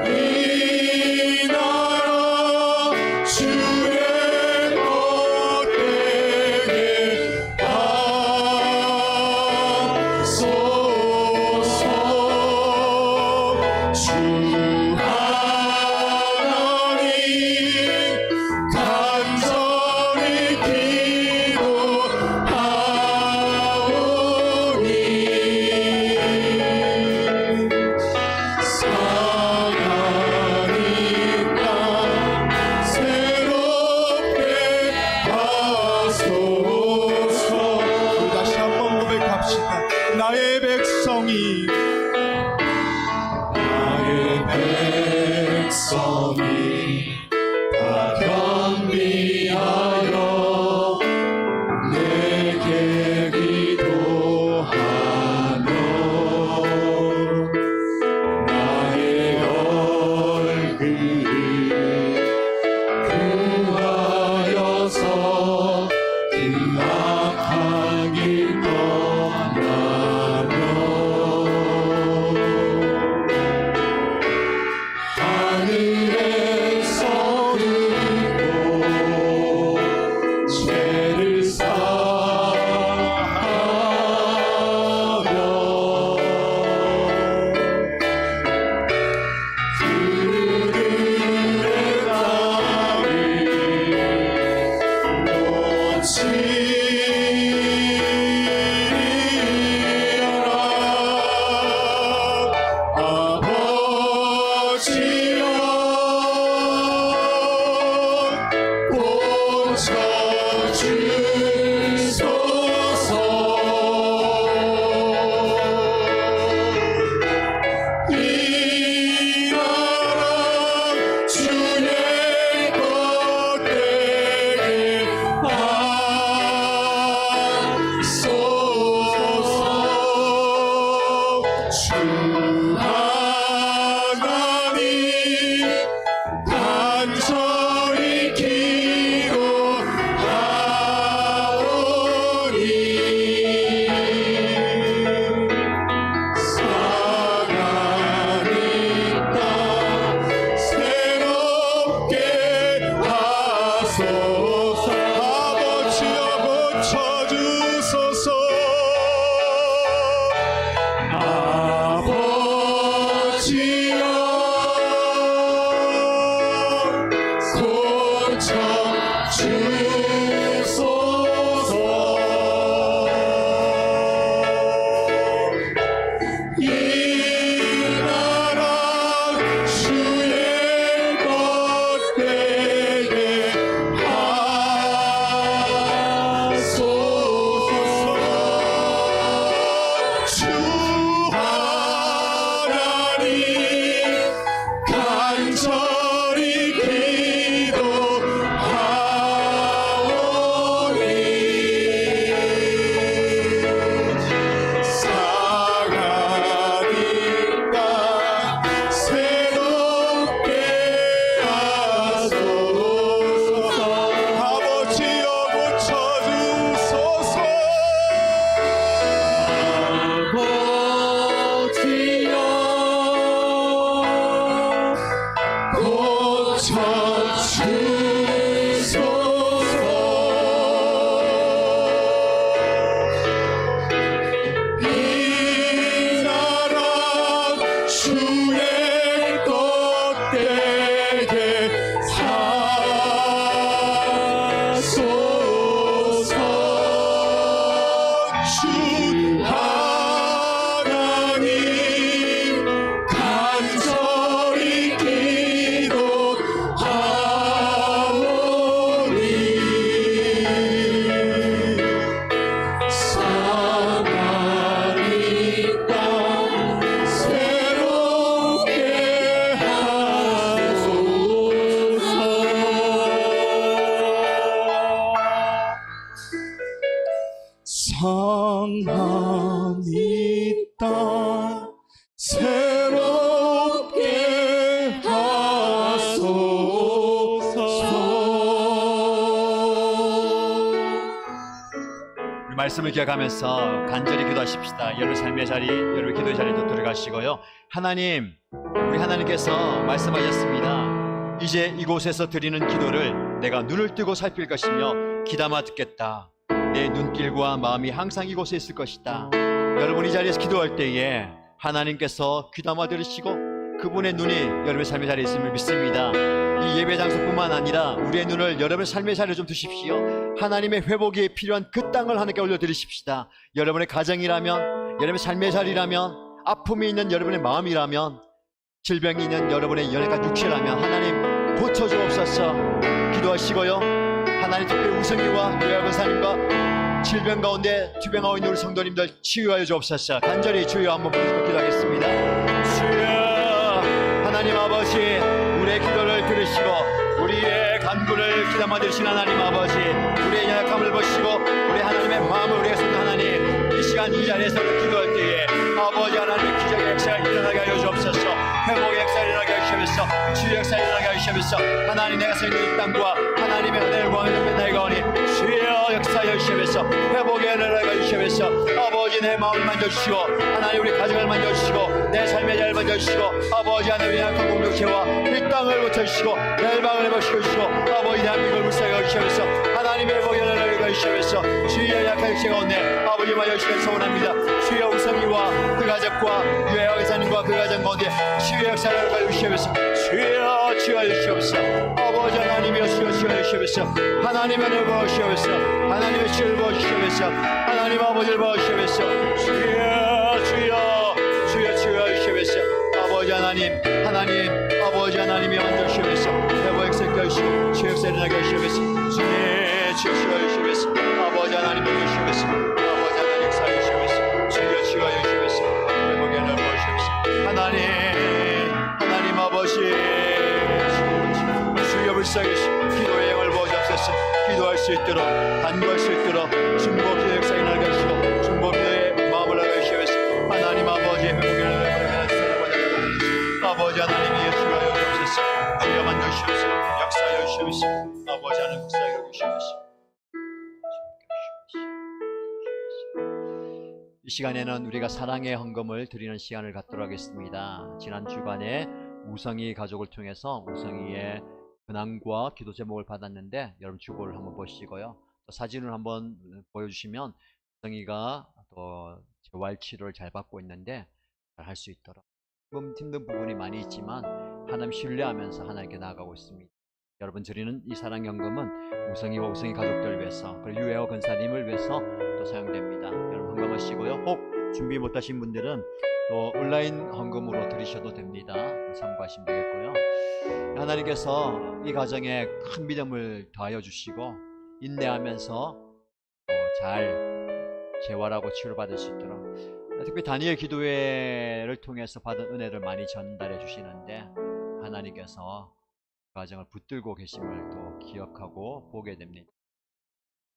이 나라 주의 것 되게 하소서. 주 하나님 간절히 기도하오니 사랑이 땅 새롭게 하소서. 다시 한번 고백합시다. 나의 백성이 다 겸비하여 내게 기도하며 상한 이 땅 새롭게 하소서. 우리 말씀을 기억하면서 간절히 기도하십시다. 여러분 삶의 자리, 여러분 기도의 자리도 들어가시고요. 하나님, 우리 하나님께서 말씀하셨습니다. 이제 이곳에서 드리는 기도를 내가 눈을 뜨고 살필 것이며 귀담아 듣겠다. 내 눈길과 마음이 항상 이곳에 있을 것이다. 여러분 이 자리에서 기도할 때에 하나님께서 귀담아 들으시고 그분의 눈이 여러분의 삶의 자리에 있음을 믿습니다. 이 예배 장소뿐만 아니라 우리의 눈을 여러분의 삶의 자리에 좀 두십시오. 하나님의 회복이 필요한 그 땅을 하나님께 올려드리십시다. 여러분의 가정이라면, 여러분의 삶의 자리라면, 아픔이 있는 여러분의 마음이라면, 질병이 있는 여러분의 연약한 육체라면 하나님 고쳐주옵소서. 기도하시고요. 하나님 특별히 우승이와 요약원사님과 질병 가운데 투병하고 있는 우리 성도님들 치유하여 주옵소서. 간절히 주여 한번 부르짖고 기도하겠습니다. 주여, 하나님 아버지, 우리의 기도를 들으시고 우리의 간구를 귀담아 들으신 하나님 아버지, 우리의 연약함을 보시고 우리 하나님의 마음을 우리가 쏟는 하나님, 이 시간 이 자리에서 기도할 때에 아버지 하나님의 기적의 역사가 일어나게 하여 주옵소서. 회복의 역사가 일어나게 하여 주옵소서. 치유의 역사가 일어나게 하여 주옵소서. 하나님 내가 서 있는 이 땅과 하나님의 은혜를 구하며 맨날 가오니 주여 역사하여 주옵소서. 회복의 은혜를 하여 주옵소서. 아버지 내 마음을 만져주시고 하나님 우리 가정을 만져주시고 내 삶의 자리를 만져주시고 아버지 하나님의 약한 공동체와 이 땅을 고쳐주시고 멸망을 해보시고 아버지 대한민국을 불쌍하게 주옵소서. 하나님의 회복의 은혜를 하여 주옵소서. 주여 약한 육체 가운데 아버지 만져주시길 소원합니다. 주여 우성이와 그 가족과 유해와 의사님과 그 가정 가운데 치유의 역사를 가지고 주시옵소서. 주여 주시옵소서. 아버지 하나님이여 주여 주시옵소서. 하나님의 은혜를 부어주시옵소서. 하나님의 치유를 부어주시옵소서. 하나님 아버지를 부어주시옵소서. 주여 주시옵소서. 아버지 하나님 아버지 하나님이 만져 주시옵소서. 회복 역사하게 하시고 치유 역사 일어나게 하시옵소서. 주님 주시옵소서. 아버지 하나님 주시옵소서. 아버지 하나님 역사하게 하시옵소서. 주여 주시옵소서. 회복의 은혜를 부어주시옵소서. 하나님 아버지 주여 불쌍히 기도의 영을 부어주옵소서. 기도할 수 있도록 간구할 수 있도록 중보 기도 역사에 나게 하시고 중보 기도의 마음을 나게 하시옵소서. 하나님 아버지 회복의 은혜를 부어주시옵소서. 아버지 하나님이 주여 주옵소서. 주여 만져 주시옵소서. 역사하여 주시옵소서. 아버지 하나님 역사하여 주시옵소서. 이 시간에는 우리가 사랑의 헌금을 드리는 시간을 갖도록 하겠습니다. 지난 주간에 우성이 가족을 통해서 우성이의 근황과 기도 제목을 받았는데 여러분 주보를 한번 보시고요. 또 사진을 한번 보여주시면 우성이가 또 재활 치료를 잘 받고 있는데 잘 할 수 있도록 힘든 부분이 많이 있지만 하나님 신뢰하면서 하나님께 나아가고 있습니다. 여러분 드리는 이 사랑 헌금은 우성이와 우성이 가족들을 위해서 그리고 유해와 근사님을 위해서 또 사용됩니다. 여러분 헌금하시고요. 혹 준비 못하신 분들은 또 온라인 헌금으로 드리셔도 됩니다. 참고하시면 되겠고요. 하나님께서 이 가정에 큰 믿음을 더하여 주시고 인내하면서 잘 재활하고 치료받을 수 있도록 특히 다니엘 기도회를 통해서 받은 은혜를 많이 전달해 주시는데 하나님께서 그 가정을 붙들고 계심을 또 기억하고 보게 됩니다.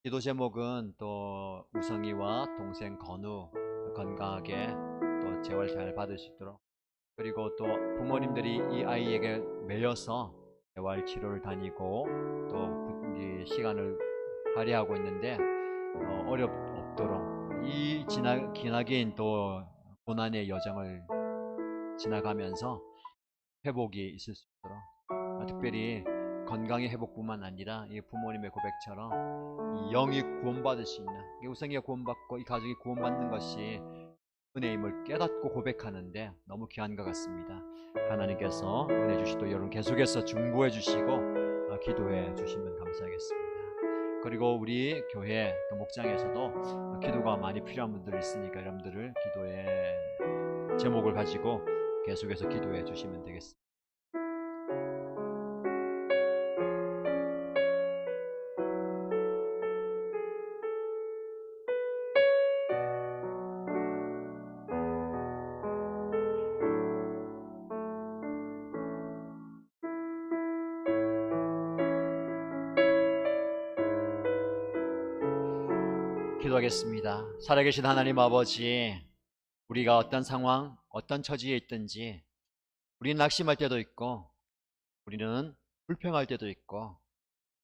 기도 제목은 또 우성이와 동생 건우 건강하게 또 재활 잘 받을 수 있도록 그리고 또 부모님들이 이 아이에게 매여서 재활 치료를 다니고 또 시간을 할애하고 있는데 어렵도록 이 기나긴 또 고난의 여정을 지나가면서 회복이 있을 수 있도록 특별히 건강의 회복뿐만 아니라 이 부모님의 고백처럼 이 영이 구원받을 수 있는 우성이가 구원받고 이 가족이 구원받는 것이 은혜임을 깨닫고 고백하는데 너무 귀한 것 같습니다. 하나님께서 은혜 주시도록 여러분 계속해서 중보해 주시고 기도해 주시면 감사하겠습니다. 그리고 우리 교회 또 목장에서도 기도가 많이 필요한 분들이 있으니까 여러분들을 기도의 제목을 가지고 계속해서 기도해 주시면 되겠습니다. 기도하겠습니다. 살아계신 하나님 아버지, 우리가 어떤 상황, 어떤 처지에 있든지 우리는 낙심할 때도 있고 우리는 불평할 때도 있고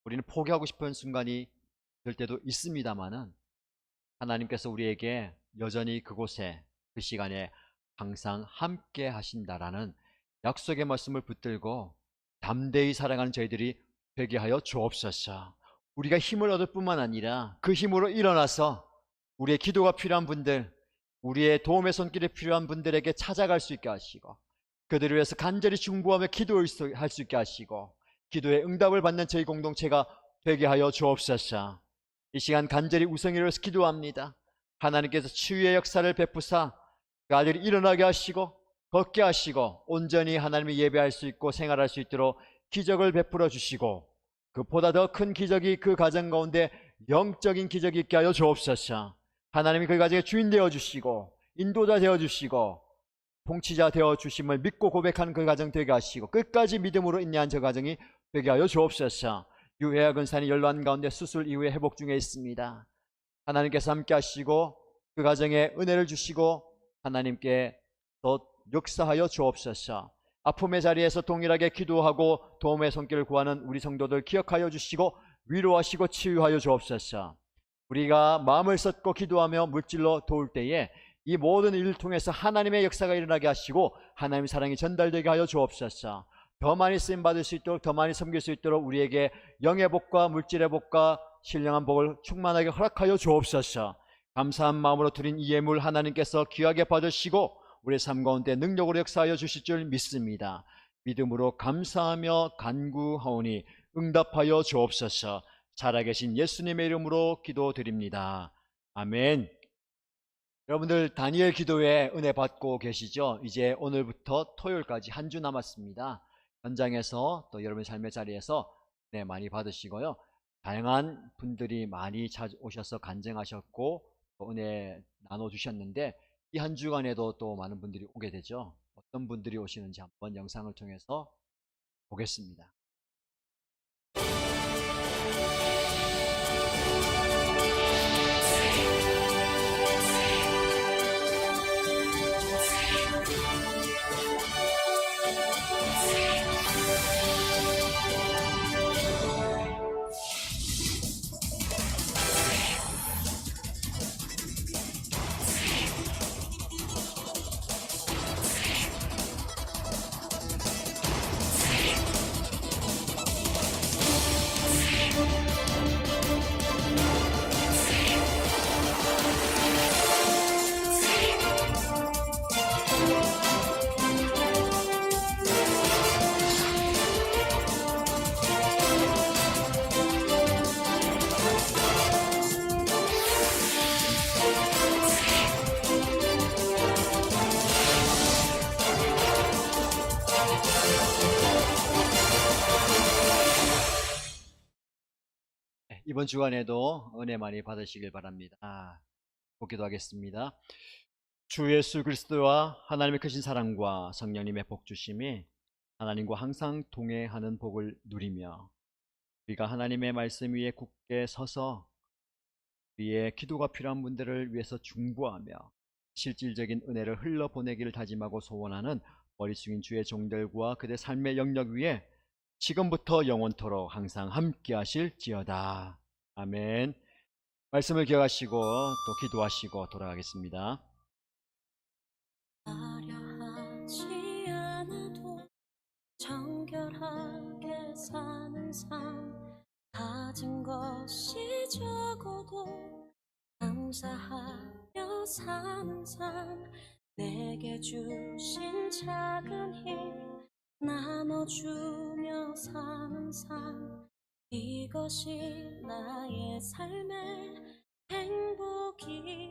우리는 포기하고 싶은 순간이 될 때도 있습니다마는 하나님께서 우리에게 여전히 그곳에 그 시간에 항상 함께 하신다라는 약속의 말씀을 붙들고 담대히 살아가는 저희들이 되게 하여 주옵소서. 우리가 힘을 얻을 뿐만 아니라 그 힘으로 일어나서 우리의 기도가 필요한 분들, 우리의 도움의 손길이 필요한 분들에게 찾아갈 수 있게 하시고 그들을 위해서 간절히 중보하며 기도할 수 있게 하시고 기도의 응답을 받는 저희 공동체가 되게 하여 주옵소서. 이 시간 간절히 우성이를 위해서 기도합니다. 하나님께서 치유의 역사를 베푸사 그 아들이 일어나게 하시고 걷게 하시고 온전히 하나님을 예배할 수 있고 생활할 수 있도록 기적을 베풀어 주시고 그보다 더 큰 기적이 그 가정 가운데 영적인 기적이 있게 하여 주옵소서. 하나님이 그 가정의 주인 되어주시고 인도자 되어주시고 통치자 되어주심을 믿고 고백하는 그 가정 되게 하시고 끝까지 믿음으로 인내한 저 가정이 되게 하여 주옵소서. 유해와 근산이 연로한 가운데 수술 이후에 회복 중에 있습니다. 하나님께서 함께 하시고 그 가정에 은혜를 주시고 하나님께 더 역사하여 주옵소서. 아픔의 자리에서 동일하게 기도하고 도움의 손길을 구하는 우리 성도들 기억하여 주시고 위로하시고 치유하여 주옵소서. 우리가 마음을 쏟고 기도하며 물질로 도울 때에 이 모든 일을 통해서 하나님의 역사가 일어나게 하시고 하나님의 사랑이 전달되게 하여 주옵소서. 더 많이 쓰임받을 수 있도록 더 많이 섬길 수 있도록 우리에게 영의 복과 물질의 복과 신령한 복을 충만하게 허락하여 주옵소서. 감사한 마음으로 드린 이 예물 하나님께서 귀하게 받으시고 우리의 삶 가운데 능력으로 역사하여 주실 줄 믿습니다. 믿음으로 감사하며 간구하오니 응답하여 주옵소서. 살아계신 예수님의 이름으로 기도드립니다. 아멘. 여러분들 다니엘 기도회 은혜 받고 계시죠? 이제 오늘부터 토요일까지 한 주 남았습니다. 현장에서 또 여러분의 삶의 자리에서 은혜 많이 받으시고요. 다양한 분들이 많이 찾아오셔서 간증하셨고 또 은혜 나눠주셨는데 이 한 주간에도 또 많은 분들이 오게 되죠. 어떤 분들이 오시는지 한번 영상을 통해서 보겠습니다. 이번 주간에도 은혜 많이 받으시길 바랍니다. 보기도 하겠습니다. 주 예수 그리스도와 하나님의 크신 사랑과 성령님의 복 주심이 하나님과 항상 동행하는 복을 누리며 우리가 하나님의 말씀 위에 굳게 서서 우리의 기도가 필요한 분들을 위해서 중보하며 실질적인 은혜를 흘러보내기를 다짐하고 소원하는 머리 숙인 주의 종들과 그들의 삶의 영역 위에 지금부터 영원토록 항상 함께 하실지어다. 아멘. 말씀을 기억하시고 또 기도하시고 돌아가겠습니다. 화려하지 않아도 정결하게 사는 삶, 가진 것이 적어도 감사하며 사는 삶, 내게 주신 작은 힘 나눠주며 사는 삶, 이것이 나의 삶의 행복이라오.